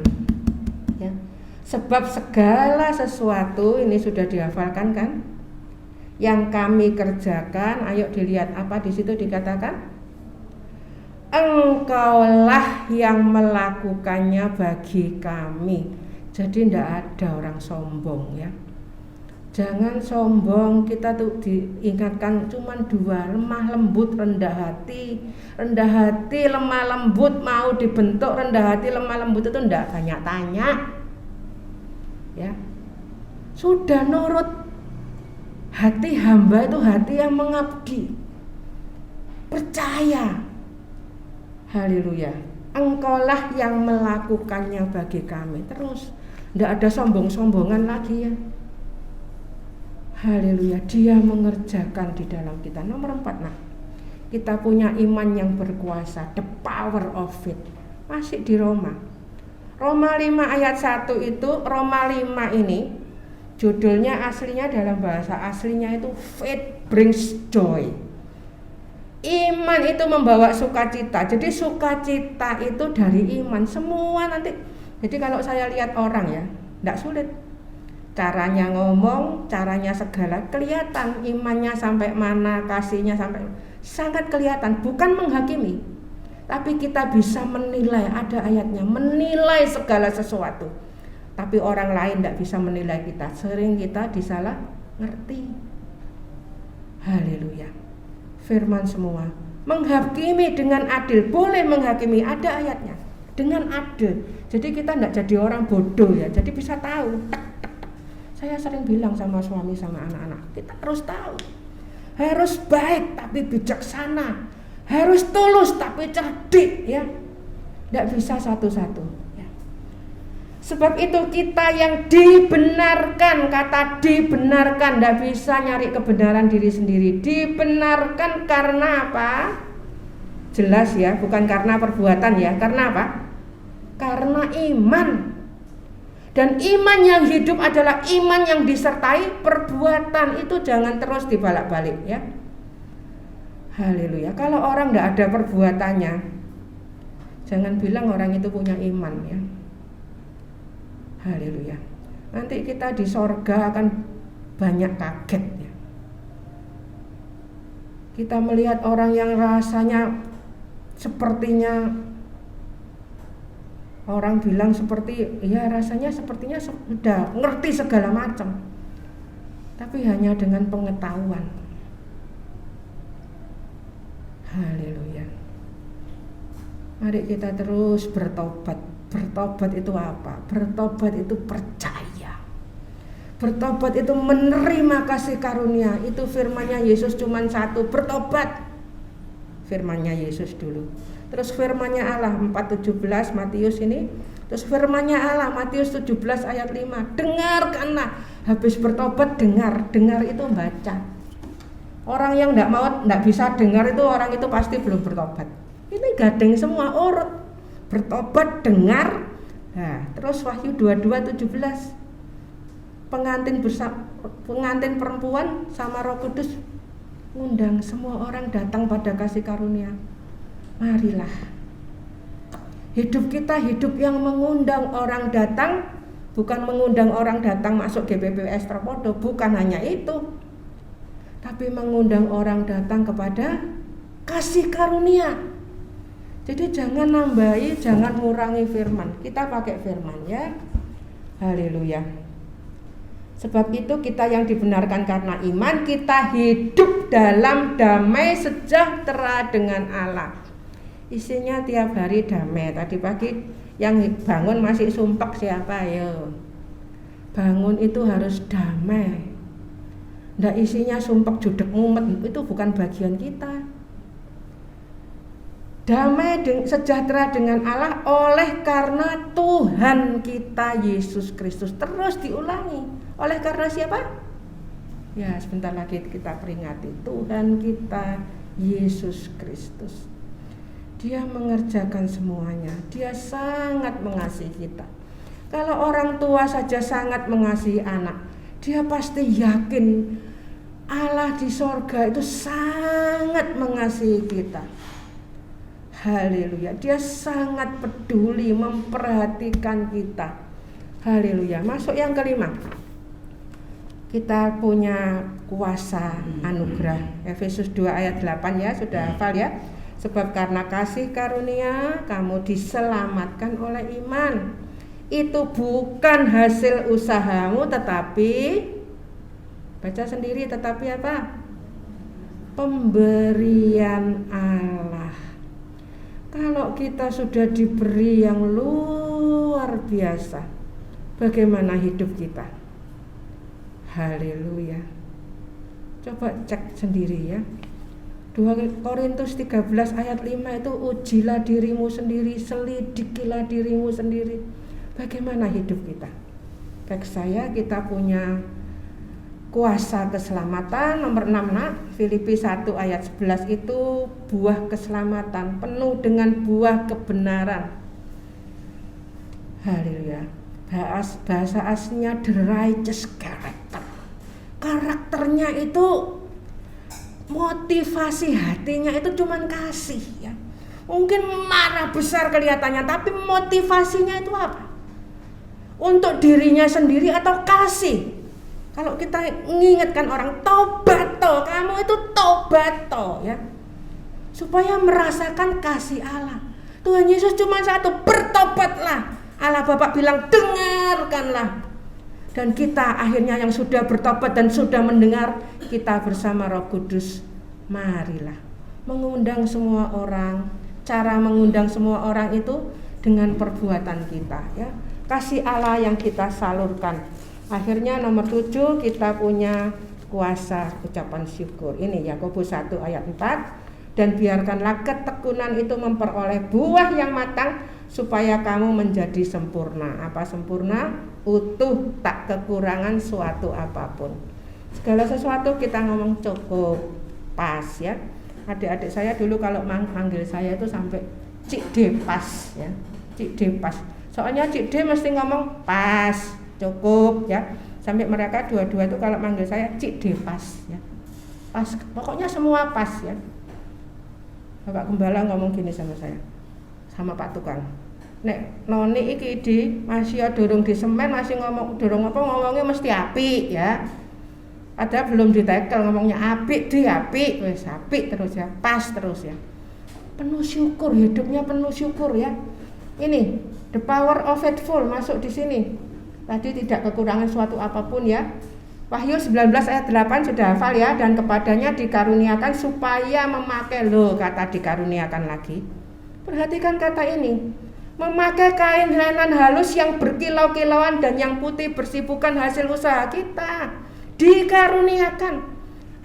ya. Sebab segala sesuatu ini sudah dihafalkan kan? Yang kami kerjakan, ayo dilihat apa di situ dikatakan? Engkaulah yang melakukannya bagi kami. Jadi tidak ada orang sombong ya. Jangan sombong, kita tuh diingatkan cuma 2, lemah lembut, rendah hati. Rendah hati, lemah lembut, mau dibentuk rendah hati, lemah lembut itu tidak banyak tanya. Ya. Sudah nurut. Hati hamba itu hati yang mengabdi. Percaya. Haleluya. Engkaulah yang melakukannya bagi kami. Terus tidak ada sombong-sombongan lagi ya. Haleluya, dia mengerjakan di dalam kita. Nomor 4 nah, kita punya iman yang berkuasa, the power of faith. Masih di Roma 5 ayat 1 itu, Roma 5 ini judulnya aslinya dalam bahasa aslinya itu faith brings joy. Iman itu membawa sukacita. Jadi sukacita itu dari iman. Semua nanti. Jadi kalau saya lihat orang ya, tidak sulit. caranya ngomong, caranya segala kelihatan, imannya sampai mana, kasihnya sampai sangat kelihatan, bukan menghakimi. Tapi kita bisa menilai, ada ayatnya, menilai segala sesuatu. Tapi orang lain tidak bisa menilai kita, sering kita disalah ngerti. Haleluya. Firman semua, menghakimi dengan adil, boleh menghakimi, ada ayatnya, dengan adil. Jadi kita tidak jadi orang bodoh ya, jadi bisa tahu. Saya sering bilang sama suami sama anak-anak, kita harus tahu, harus baik tapi bijaksana, harus tulus tapi cerdik ya, tidak bisa satu-satu ya. Sebab itu kita yang dibenarkan, kata dibenarkan, tidak bisa nyari kebenaran diri sendiri. Dibenarkan karena apa? Jelas ya, bukan karena perbuatan ya. Karena apa? Karena iman. Dan iman yang hidup adalah iman yang disertai perbuatan. Itu jangan terus dibalak-balik ya. Haleluya. Kalau orang tidak ada perbuatannya, jangan bilang orang itu punya iman ya. Haleluya. Nanti kita di sorga akan banyak kaget ya. Kita melihat orang yang rasanya sepertinya, orang bilang seperti, ya rasanya sepertinya sudah ngerti segala macam, tapi hanya dengan pengetahuan. Haleluya. Mari kita terus bertobat. Bertobat itu apa? Bertobat itu percaya. Bertobat itu menerima kasih karunia. Itu firman-Nya Yesus cuma satu, bertobat. Firman-Nya Yesus dulu. Terus firman-Nya Allah 4:17 Matius ini. Terus firman-Nya Allah Matius 17 ayat 5. Dengarkanlah. Habis bertobat dengar. Dengar itu baca. Orang yang tidak bisa dengar itu, orang itu pasti belum bertobat. Ini gading semua urut. Bertobat dengar. Nah, terus Wahyu 22:17. Pengantin perempuan sama Roh Kudus ngundang semua orang datang pada kasih karunia. Marilah. Hidup kita hidup yang mengundang orang datang, bukan mengundang orang datang masuk GPPS Trapodo, bukan hanya itu. Tapi mengundang orang datang kepada kasih karunia. Jadi jangan nambahi, jangan ngurangi firman. Kita pakai firman ya. Haleluya. Sebab itu kita yang dibenarkan karena iman, kita hidup dalam damai sejahtera dengan Allah. Isinya tiap hari damai. Tadi pagi yang bangun masih sumpek siapa ya? Bangun itu harus damai. Nggak isinya sumpek judek ngumet, itu bukan bagian kita. Damai sejahtera dengan Allah oleh karena Tuhan kita Yesus Kristus. Terus diulangi. Oleh karena siapa? Ya, sebentar lagi kita peringati. Tuhan kita Yesus Kristus. Dia mengerjakan semuanya. Dia sangat mengasihi kita. Kalau orang tua saja sangat mengasihi anak, dia pasti yakin Allah di sorga itu sangat mengasihi kita. Haleluya. Dia sangat peduli, memperhatikan kita. Haleluya. Masuk yang kelima. Kita punya kuasa anugerah. Efesus 2 ayat 8 ya, sudah hafal ya. Sebab karena kasih karunia kamu diselamatkan oleh iman. Itu bukan hasil usahamu, tetapi baca sendiri, tetapi apa? Pemberian Allah. Kalau kita sudah diberi yang luar biasa, bagaimana hidup kita? Haleluya. Coba cek sendiri ya. 2 Korintus 13 ayat 5 itu, ujilah dirimu sendiri, selidikilah dirimu sendiri. Bagaimana hidup kita? Baik saya, kita punya kuasa keselamatan. Nomor 6 nak, Filipi 1 ayat 11 itu buah keselamatan, penuh dengan buah kebenaran. Haleluya. Bahasa aslinya the righteous character. Karakternya itu, motivasi hatinya itu cuman kasih ya. Mungkin marah besar kelihatannya, tapi motivasinya itu apa? untuk dirinya sendiri atau kasih? Kalau kita mengingatkan orang, tobat toh, kamu itu tobat toh, ya, supaya merasakan kasih Allah. Tuhan Yesus cuma satu, bertobatlah. Allah Bapa bilang dengarkanlah. Dan kita akhirnya yang sudah bertobat dan sudah mendengar, kita bersama Roh Kudus, marilah mengundang semua orang. Cara mengundang semua orang itu dengan perbuatan kita, ya. Kasih Allah yang kita salurkan. Akhirnya nomor 7 kita punya kuasa ucapan syukur. Ini Yakobus 1 ayat 4. Dan biarkanlah ketekunan itu memperoleh buah yang matang supaya kamu menjadi sempurna. Apa sempurna? Utuh, tak kekurangan suatu apapun. Segala sesuatu kita ngomong cukup, pas, ya. Adik-adik saya dulu kalau manggil saya itu sampai Cik D pas, ya. Cik D pas. Soalnya Cik D mesti ngomong pas, cukup, ya. Sampai mereka dua-dua itu kalau manggil saya Cik D pas, ya. Pas, pokoknya semua pas, ya. Bapak Gembala ngomong gini sama saya, sama Pak Tukang. Nek noni iki masih dorong di semen, masih dorong ngomongnya mesti apik, ya. Ada belum ditekel ngomongnya apik, wes apik terus, ya, pas terus, ya. Penuh syukur, hidupnya penuh syukur, ya. Ini the power of faithful masuk di sini. Tadi tidak kekurangan suatu apapun, ya. Wahyu 19 ayat 8 sudah hafal, ya. Dan kepadanya dikaruniakan supaya memakai, kata dikaruniakan lagi. Perhatikan kata ini, memakai kain lenan halus yang berkilau-kilauan dan yang putih bersih, bukan hasil usaha kita. Dikaruniakan.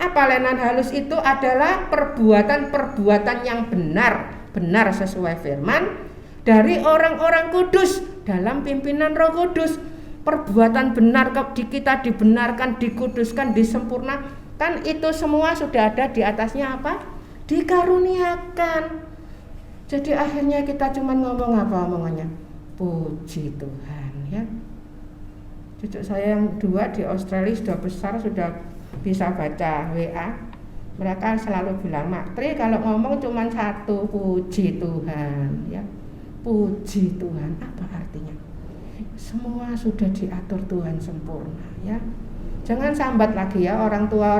Apa lenan halus itu? Adalah perbuatan-perbuatan yang benar sesuai firman dari orang-orang kudus dalam pimpinan Roh Kudus. Perbuatan benar kita dibenarkan, dikuduskan, disempurnakan, itu semua sudah ada di atasnya apa? Dikaruniakan. Jadi akhirnya kita cuma ngomong apa omongannya? Puji Tuhan, ya. Cucu saya yang 2 di Australia sudah besar, sudah bisa baca WA. Mereka selalu bilang, Mak Tri kalau ngomong cuma satu, puji Tuhan, ya. Puji Tuhan, apa artinya? Semua sudah diatur Tuhan sempurna, ya. Jangan sambat lagi, ya, orang tua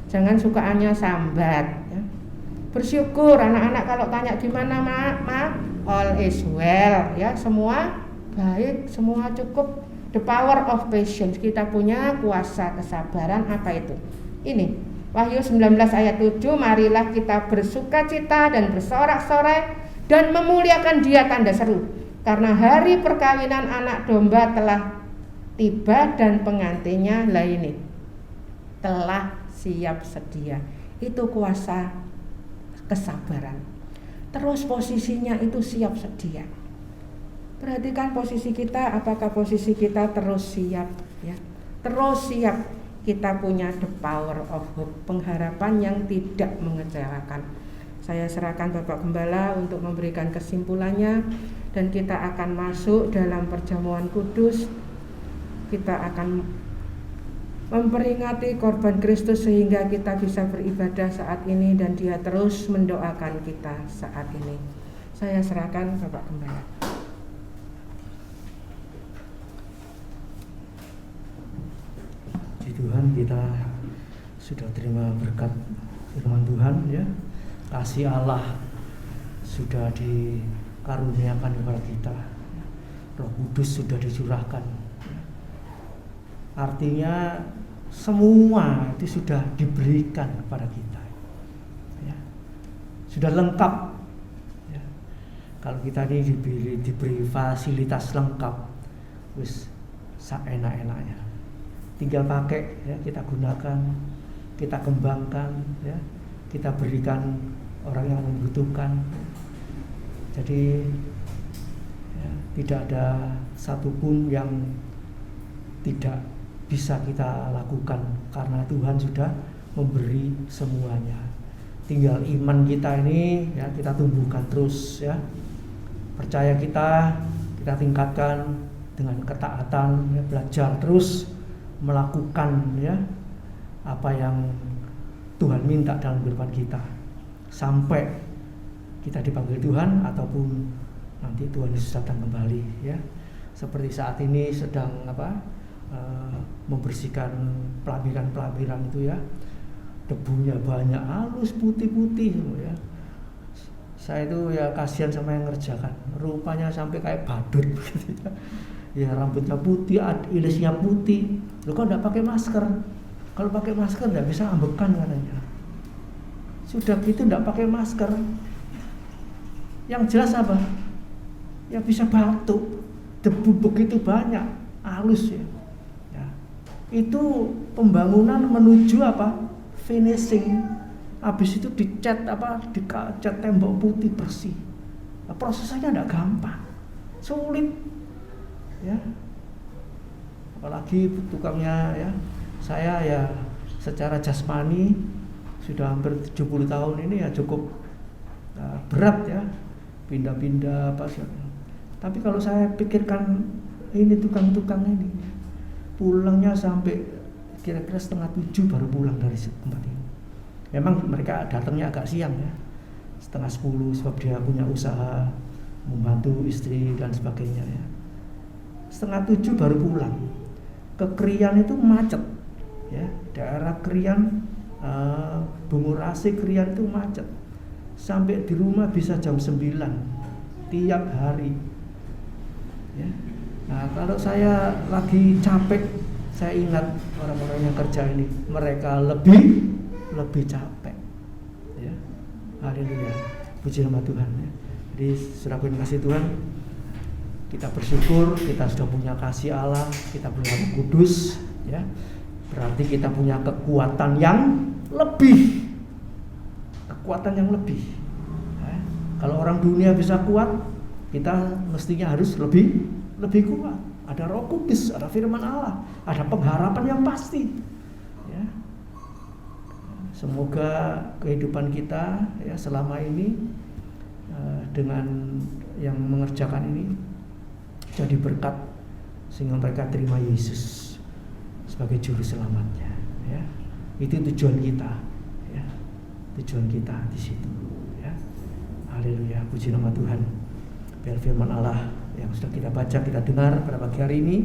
jangan sukaannya sambat, ya. Bersyukur anak-anak kalau tanya gimana, Ma, all is well, ya, semua baik, semua cukup. The power of patience, kita punya kuasa kesabaran. Apa itu? Ini Wahyu 19 ayat 7, marilah kita bersukacita dan bersorak-sorai dan memuliakan Dia, tanda seru, karena hari perkawinan anak domba telah tiba dan pengantinnya ini telah siap sedia. Itu kuasa kesabaran. Terus posisinya itu siap sedia. Perhatikan posisi kita, apakah posisi kita terus siap, ya? Terus siap. Kita punya the power of hope, pengharapan yang tidak mengecewakan. Saya serahkan Bapak Gembala untuk memberikan kesimpulannya, dan kita akan masuk dalam perjamuan kudus. Kita akan memperingati korban Kristus sehingga kita bisa beribadah saat ini, dan Dia terus mendoakan kita saat ini. Saya serahkan Bapak Gembala. Tuhan, kita sudah terima berkat firman Tuhan, ya. Kasih Allah sudah dikaruniakan kepada kita. Roh Kudus sudah dicurahkan. Artinya semua itu sudah diberikan kepada kita, ya. Sudah lengkap, ya. Kalau kita ini diberi fasilitas lengkap, wis seenak-enaknya. Tinggal pakai, ya, kita gunakan, kita kembangkan, ya, kita berikan orang yang membutuhkan. Jadi, ya, tidak ada satupun yang tidak bisa kita lakukan karena Tuhan sudah memberi semuanya. Tinggal iman kita ini, ya, kita tumbuhkan terus, ya. Percaya kita tingkatkan dengan ketaatan, ya, belajar terus melakukan, ya, apa yang Tuhan minta dalam kehidupan kita sampai kita dipanggil Tuhan ataupun nanti Tuhan Yesus datang kembali, ya. seperti saat ini sedang membersihkan pelabiran itu ya, debunya banyak, halus putih-putih ya. Saya itu ya kasihan sama yang ngerjakan, rupanya sampai kayak badut gitu ya. Ya rambutnya putih, ilisnya putih. Loh kok enggak pakai masker? Kalau pakai masker enggak bisa ambekan katanya. Sudah gitu enggak pakai masker. Yang jelas apa? Ya bisa batuk. Debu begitu banyak, halus ya. Ya. Itu pembangunan menuju apa? Finishing. Habis itu dicat dicat tembok putih bersih. Nah, prosesnya enggak gampang. Sulit. Ya, apalagi tukangnya ya, saya ya secara jasmani sudah hampir 70 tahun ini ya cukup berat ya, pindah-pindah apa sih. Tapi kalau saya pikirkan ini tukang-tukang ini pulangnya sampai kira-kira 6:30 baru pulang dari tempat ini. Memang mereka datangnya agak siang ya, 9:30 sebab dia punya usaha, membantu istri dan sebagainya ya. 6:30 baru pulang. Ke Krian itu macet, ya daerah Krian, Bungurasi Krian itu macet. Sampai di rumah bisa jam 9 tiap hari. Ya. Nah kalau saya lagi capek, saya ingat orang-orang yang kerja ini, mereka lebih capek. Ya. Haleluya, puji nama Tuhan. Ya. Jadi saudara kasih Tuhan, kita bersyukur kita sudah punya kasih Allah, kita punya Roh Kudus ya. Berarti kita punya kekuatan yang lebih. Kekuatan yang lebih. Ya. Kalau orang dunia bisa kuat, kita mestinya harus lebih kuat. Ada Roh Kudus, ada firman Allah, ada pengharapan yang pasti. Ya. Semoga kehidupan kita ya selama ini dengan yang mengerjakan ini jadi berkat sehingga mereka terima Yesus sebagai juru selamatnya ya. Itu tujuan kita ya. Tujuan kita di situ ya. Haleluya, puji nama Tuhan. Biar firman Allah yang sudah kita baca, kita dengar pada pagi hari ini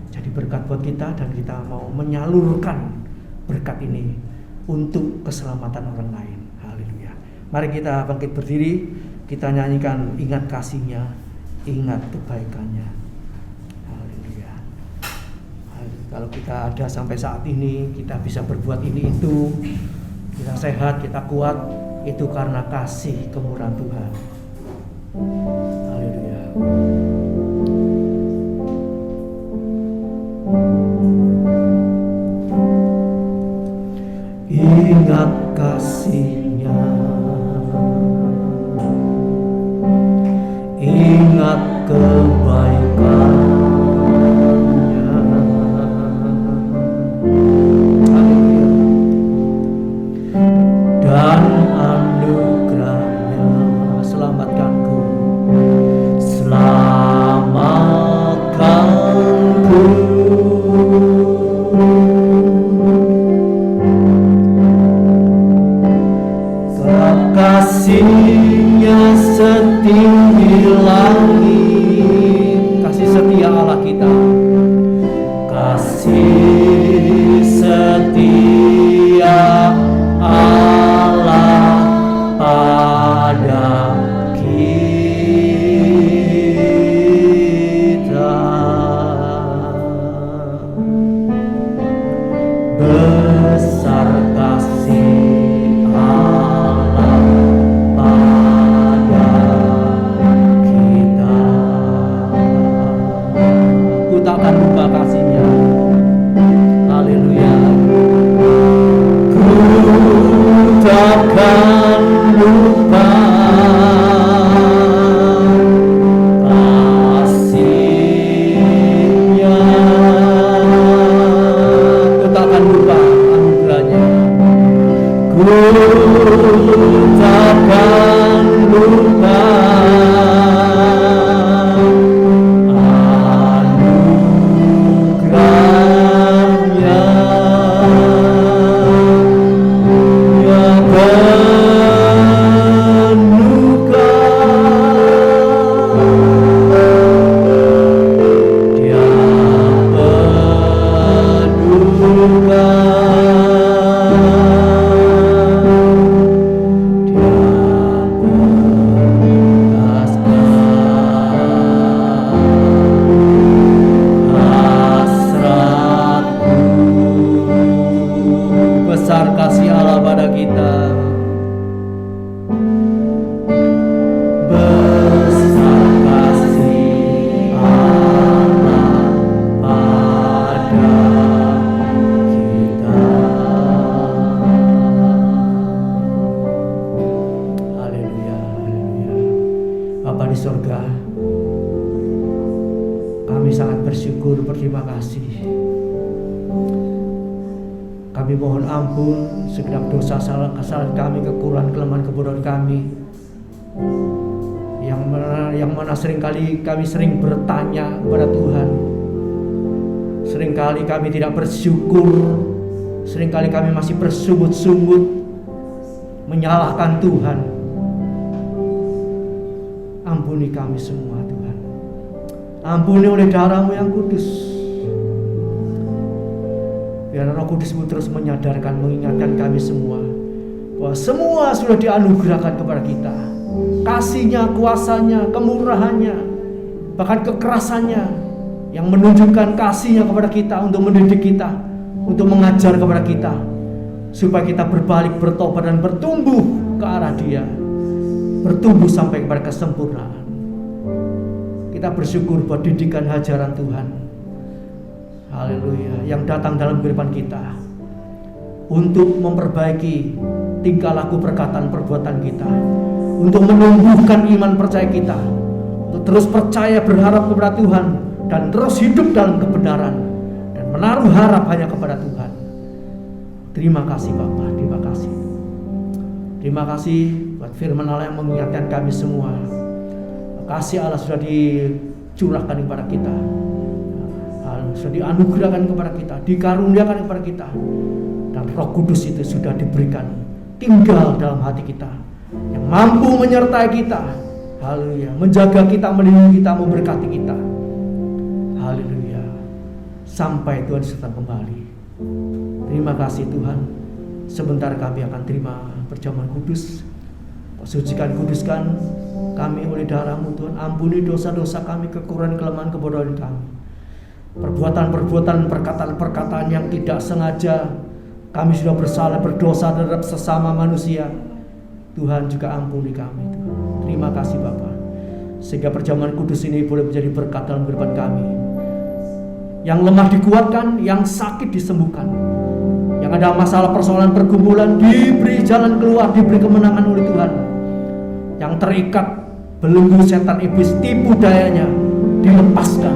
jadi berkat buat kita, dan kita mau menyalurkan berkat ini untuk keselamatan orang lain. Haleluya. Mari kita bangkit berdiri, kita nyanyikan ingat kasih-Nya, ingat kebaikannya. Haleluya. Kalau kita ada sampai saat ini, kita bisa berbuat ini itu, kita sehat, kita kuat, itu karena kasih kemurahan Tuhan. Haleluya. Ingat kasih-Nya, ingat kebaikannya. Dan anugerahnya, selamatkanku, selamatkanku. Kasih-Nya setinggi langit. Kasih setia Allah kita. Kasih setia Allah pada kita. Besar kasih Allah pada kita. Bapa di sorga, kami sangat bersyukur, berterima kasih. Kami mohon ampun segenap dosa, kesalahan kami, kekurangan, kelemahan, kebodohan kami, yang mana seringkali kami sering bertanya kepada Tuhan. Seringkali kami tidak bersyukur, seringkali kami masih bersungut-sungut menyalahkan Tuhan. Ampuni kami semua Tuhan. Ampuni oleh darah-Mu yang kudus. Biar Roh Kudus-Mu terus menyadarkan, mengingatkan kami semua bahwa semua sudah dianugerahkan kepada kita. Kasih-Nya, kuasa-Nya, kemurahan-Nya, bahkan kekerasan-Nya yang menunjukkan kasih-Nya kepada kita untuk mendidik kita, untuk mengajar kepada kita, supaya kita berbalik, bertobat dan bertumbuh ke arah Dia, bertumbuh sampai kepada kesempurnaan. Kita bersyukur buat didikan ajaran Tuhan, haleluya, yang datang dalam kehidupan kita untuk memperbaiki tingkah laku, perkataan, perbuatan kita, untuk menumbuhkan iman percaya kita, untuk terus percaya, berharap kepada Tuhan, dan terus hidup dalam kebenaran dan menaruh harap hanya kepada Tuhan. Terima kasih Bapa, terima kasih. Terima kasih buat firman Allah yang mengingatkan kami semua. Kasih Allah sudah dicurahkan kepada kita, sudah dianugerahkan kepada kita, dikaruniakan kepada kita, dan Roh Kudus itu sudah diberikan tinggal dalam hati kita, yang mampu menyertai kita, haleluya, menjaga kita, melindungi kita, memberkati kita, haleluya, sampai Tuhan serta kembali. Terima kasih Tuhan. Sebentar kami akan terima perjamuan kudus. Sucikan, kuduskan kami oleh darah-Mu Tuhan. Ampuni dosa-dosa kami, kekurangan, kelemahan, kebodohan kami, perbuatan-perbuatan, perkataan-perkataan yang tidak sengaja. Kami sudah bersalah, berdosa terhadap sesama manusia. Tuhan juga ampuni kami Tuhan. Terima kasih Bapa, sehingga perjamuan kudus ini boleh menjadi berkat dalam kehidupan kami. Yang lemah dikuatkan, yang sakit disembuhkan, yang ada masalah, persoalan, pergumulan diberi jalan keluar, diberi kemenangan oleh Tuhan. Yang terikat belenggu setan iblis, tipu dayanya dilepaskan,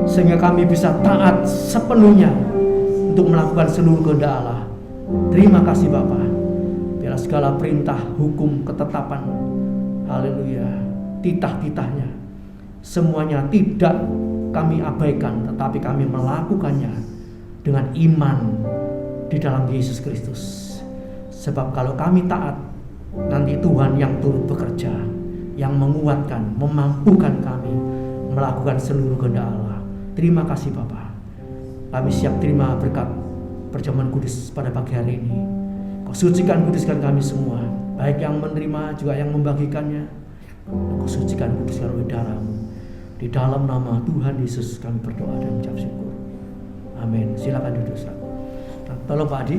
sehingga kami bisa taat sepenuhnya untuk melakukan seluruh kehendak Allah. Terima kasih Bapa. Biarlah segala perintah, hukum, ketetapan, haleluya, titah-titahnya, semuanya tidak kami abaikan, tetapi kami melakukannya dengan iman di dalam Yesus Kristus. Sebab kalau kami taat, nanti Tuhan yang turut bekerja, yang menguatkan, memampukan kami melakukan seluruh kehendak Allah. Terima kasih Bapa. Kami siap terima berkat perjamuan kudus pada pagi hari ini. Kau sucikan, kuduskan kami semua, baik yang menerima juga yang membagikannya. Kau sucikan, kuduskan oleh darah-Mu. Di dalam nama Tuhan Yesus kami berdoa dan mengucap syukur. Amin. Silakan duduk. Tolong Pak Adi.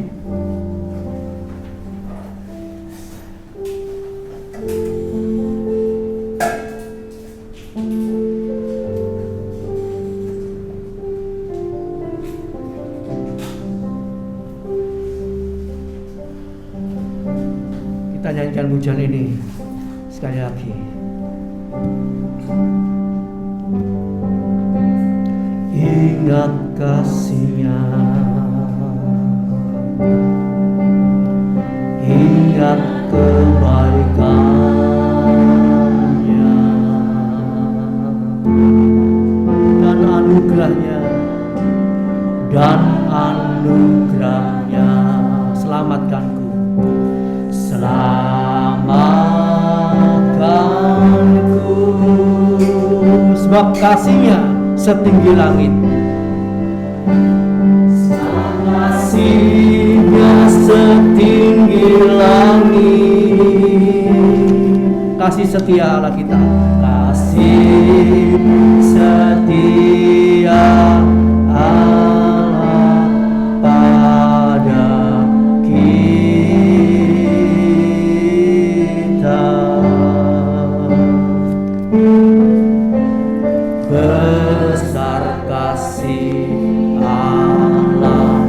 Kita nyanyikan pujian ini sekali lagi. Ingat kasih-Nya, ingat kebaikan-Nya dan anugerah-Nya, selamatkanku, selamatkanku, sebab kasih-Nya setinggi langit, kasih-Nya setinggi langit. Kasih setia Allah kita, kasih setia Allah pada kita. Besar kasih Allah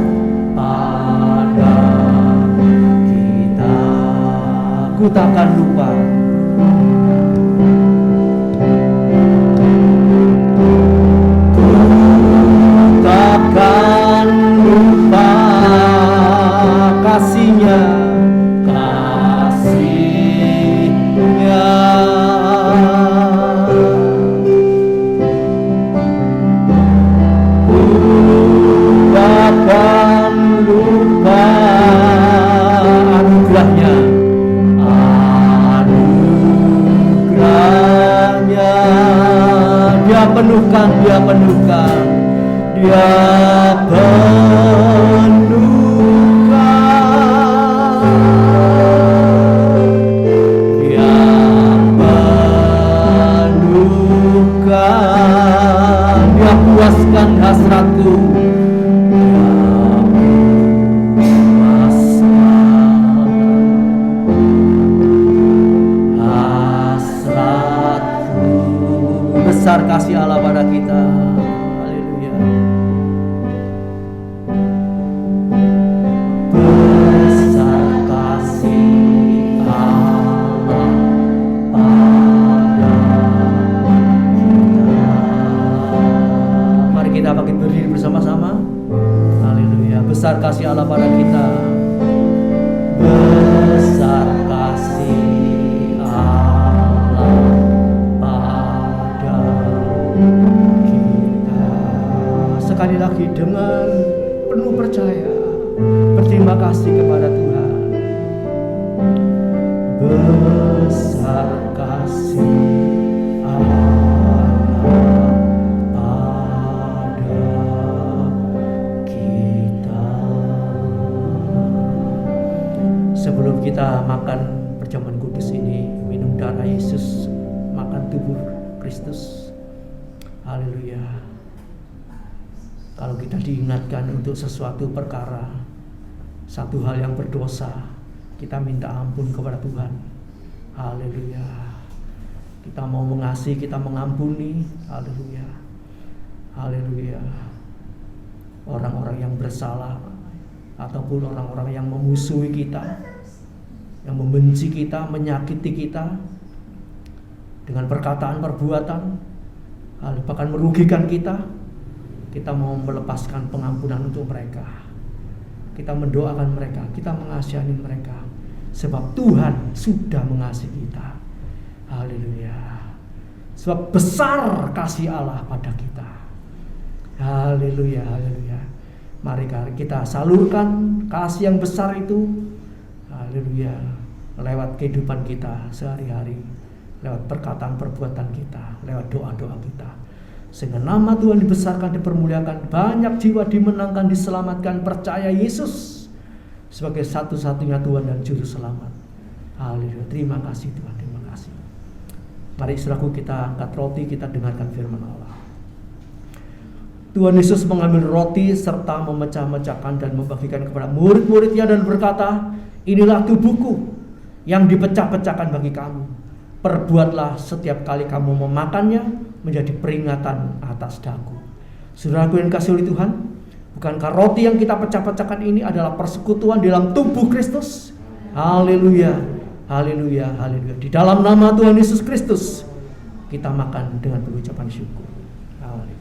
pada kita, ku takkan lupa. penuhkan, dia penuhkan, dia puaskan hasratku, besar kasih Allah pada kita. Haleluya. Besar kasih Allah pada kita. Mari kita bangkit berdiri bersama-sama. Haleluya. Besar kasih Allah pada kita. Besar kasih Allah pada kita. Sekali lagi dengan penuh percaya berterima kasih kepada Tuhan. Besar kasih Allah pada kita. Sebelum kita makan perjamuan kudus ini, minum darah Yesus, makan tubuh Kristus. Haleluya. Kalau kita diingatkan untuk sesuatu perkara, satu hal yang berdosa, kita minta ampun kepada Tuhan. Haleluya. Kita mau mengasihi, kita mengampuni. Haleluya. Haleluya. Orang-orang yang bersalah ataupun orang-orang yang memusuhi kita, yang membenci kita, menyakiti kita dengan perkataan, perbuatan, bahkan merugikan kita mau melepaskan pengampunan untuk mereka. Kita mendoakan mereka, kita mengasihani mereka, sebab Tuhan sudah mengasihi kita. Haleluya. Sebab besar kasih Allah pada kita. Haleluya, haleluya. Mari kita salurkan kasih yang besar itu. Haleluya. Lewat kehidupan kita sehari-hari, lewat perkataan perbuatan kita, lewat doa-doa kita, sehingga nama Tuhan dibesarkan, dipermuliakan, banyak jiwa dimenangkan, diselamatkan, percaya Yesus sebagai satu-satunya Tuhan dan Juru Selamat. Haleluya. Terima kasih Tuhan, terima kasih. Mari saudaraku, kita angkat roti, kita dengarkan firman Allah. Tuhan Yesus mengambil roti serta memecah-mecahkan dan membagikan kepada murid-muridnya dan berkata, inilah tubuhku yang dipecah-pecahkan bagi kamu. Perbuatlah setiap kali kamu memakannya menjadi peringatan atas daku. Saudaraku yang kasih oleh Tuhan, bukankah roti yang kita pecah-pecahkan ini adalah persekutuan dalam tubuh Kristus? Haleluya, haleluya, haleluya. Di dalam nama Tuhan Yesus Kristus kita makan dengan pengucapan syukur. Haleluya.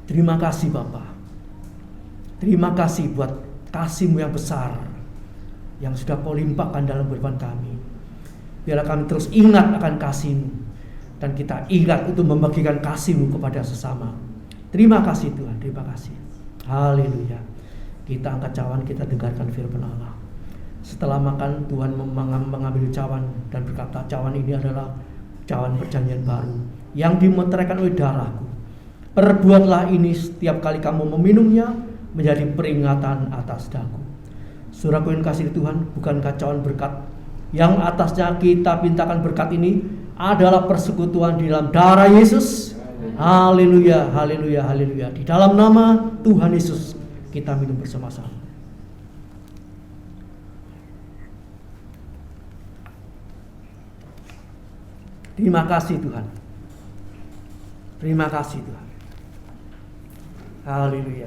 Terima kasih Bapa. Terima kasih buat kasih-Mu yang besar yang sudah Kau limpahkan dalam kehidupan kami. Biarlah kami terus ingat akan kasih-Mu dan kita ingat untuk membagikan kasih-Mu kepada sesama. Terima kasih Tuhan, terima kasih. Haleluya. Kita angkat cawan, kita dengarkan firman Allah. Setelah makan, Tuhan mengambil cawan dan berkata, cawan ini adalah cawan perjanjian baru yang dimeteraikan oleh darahku. Perbuatlah ini setiap kali kamu meminumnya menjadi peringatan atas daku. Saudaraku yang kasih Tuhan, bukankah cawan berkat yang atasnya kita pintakan berkat ini adalah persekutuan di dalam darah Yesus? Haleluya, haleluya, haleluya. Di dalam nama Tuhan Yesus kita minum bersama-sama. Terima kasih Tuhan. Terima kasih Tuhan. Haleluya.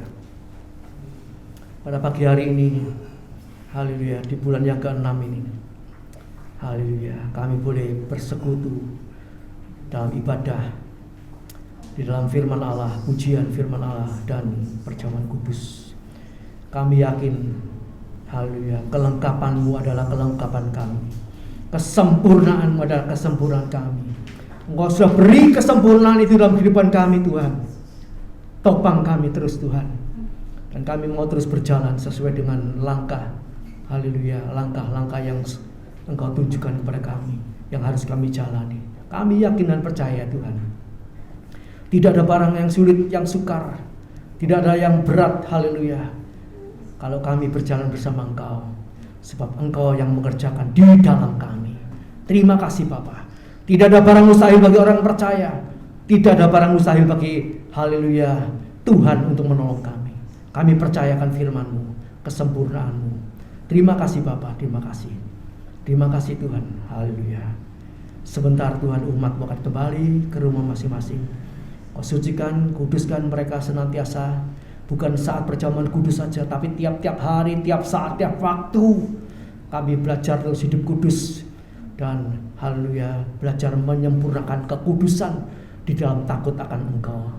Pada pagi hari ini, haleluya, di bulan yang ke-6 ini, haleluya, kami boleh bersekutu dalam ibadah, di dalam firman Allah, pujian firman Allah dan perjamuan kudus. Kami yakin, haleluya, kelengkapan-Mu adalah kelengkapan kami, kesempurnaan-Mu adalah kesempurnaan kami. Engkau sudah beri kesempurnaan itu dalam kehidupan kami Tuhan. Topang kami terus Tuhan. Dan kami mau terus berjalan sesuai dengan langkah, haleluya, langkah-langkah yang Engkau tunjukkan kepada kami, yang harus kami jalani. Kami yakin dan percaya Tuhan, tidak ada barang yang sulit, yang sukar, tidak ada yang berat, haleluya, kalau kami berjalan bersama Engkau, sebab Engkau yang mengerjakan di dalam kami. Terima kasih Bapa. Tidak ada barang mustahil bagi orang percaya, tidak ada barang mustahil bagi, haleluya, Tuhan untuk menolong kami. Kami percayakan firman-Mu, kesempurnaan-Mu. Terima kasih Bapa, terima kasih. Terima kasih Tuhan, haleluya. Sebentar Tuhan, umat-Mu akan kembali ke rumah masing-masing. Kau sucikan, kuduskan mereka senantiasa. Bukan saat perjamuan kudus saja, tapi tiap-tiap hari, tiap saat, tiap waktu. Kami belajar terus hidup kudus. Dan haleluya, belajar menyempurnakan kekudusan di dalam takut akan Engkau.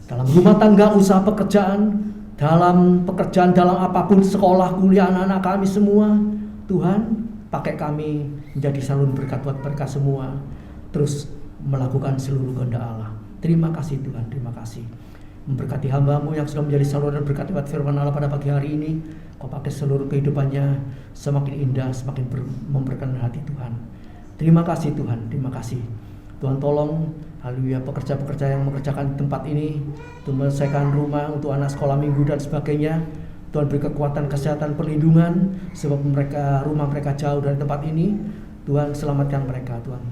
Dalam rumah tangga, usaha, pekerjaan, dalam pekerjaan, dalam apapun, sekolah, kuliah anak-anak kami semua, Tuhan, pakai kami menjadi saluran berkat buat mereka semua, terus melakukan seluruh kehendak Allah. Terima kasih Tuhan, terima kasih. Memberkati hamba-Mu yang sudah menjadi saluran berkat buat firman Allah pada pagi hari ini. Kau pakai seluruh kehidupannya semakin indah, semakin memberkati hati Tuhan. Terima kasih Tuhan, terima kasih. Tuhan tolong, haleluya, pekerja-pekerja yang mengerjakan di tempat ini untuk menyelesaikan rumah, untuk anak sekolah minggu dan sebagainya. Tuhan beri kekuatan, kesehatan, perlindungan, sebab rumah mereka jauh dari tempat ini. Tuhan selamatkan mereka Tuhan.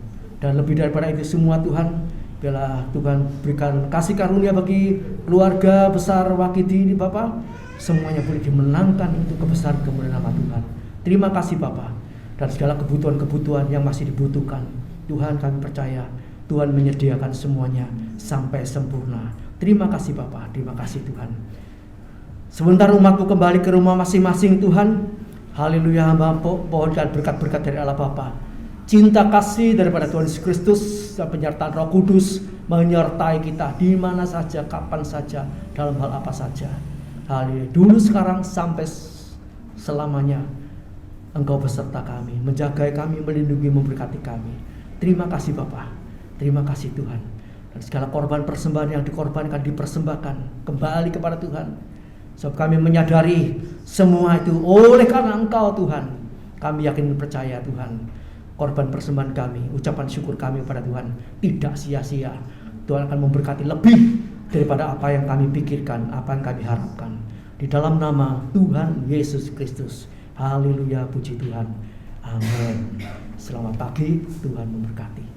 Dan lebih daripada itu semua Tuhan, biarlah Tuhan berikan kasih karunia bagi keluarga besar Wakidi ini Bapak. Semuanya boleh dimenangkan untuk kebesaran kemuliaan nama Tuhan. Terima kasih Bapak. Dan segala kebutuhan-kebutuhan yang masih dibutuhkan, Tuhan kami percaya Tuhan menyediakan semuanya sampai sempurna. Terima kasih Bapak, terima kasih Tuhan. Sebentar umat-Mu kembali ke rumah masing-masing Tuhan. Haleluya, hamba pohonkan berkat-berkat dari Allah Bapa, cinta kasih daripada Tuhan Yesus Kristus, dan penyertaan Roh Kudus menyertai kita di mana saja, kapan saja, dalam hal apa saja. Haleluya, dulu, sekarang, sampai selamanya. Engkau beserta kami, menjaga kami, melindungi, memberkati kami. Terima kasih Bapa, terima kasih Tuhan. Dan segala korban persembahan yang dikorbankan, dipersembahkan kembali kepada Tuhan. Sebab kami menyadari semua itu oleh karena Engkau Tuhan. Kami yakin dan percaya Tuhan, korban persembahan kami, ucapan syukur kami kepada Tuhan tidak sia-sia. Tuhan akan memberkati lebih daripada apa yang kami pikirkan, apa yang kami harapkan. Di dalam nama Tuhan Yesus Kristus. Haleluya, puji Tuhan. Amin. Selamat pagi, Tuhan memberkati.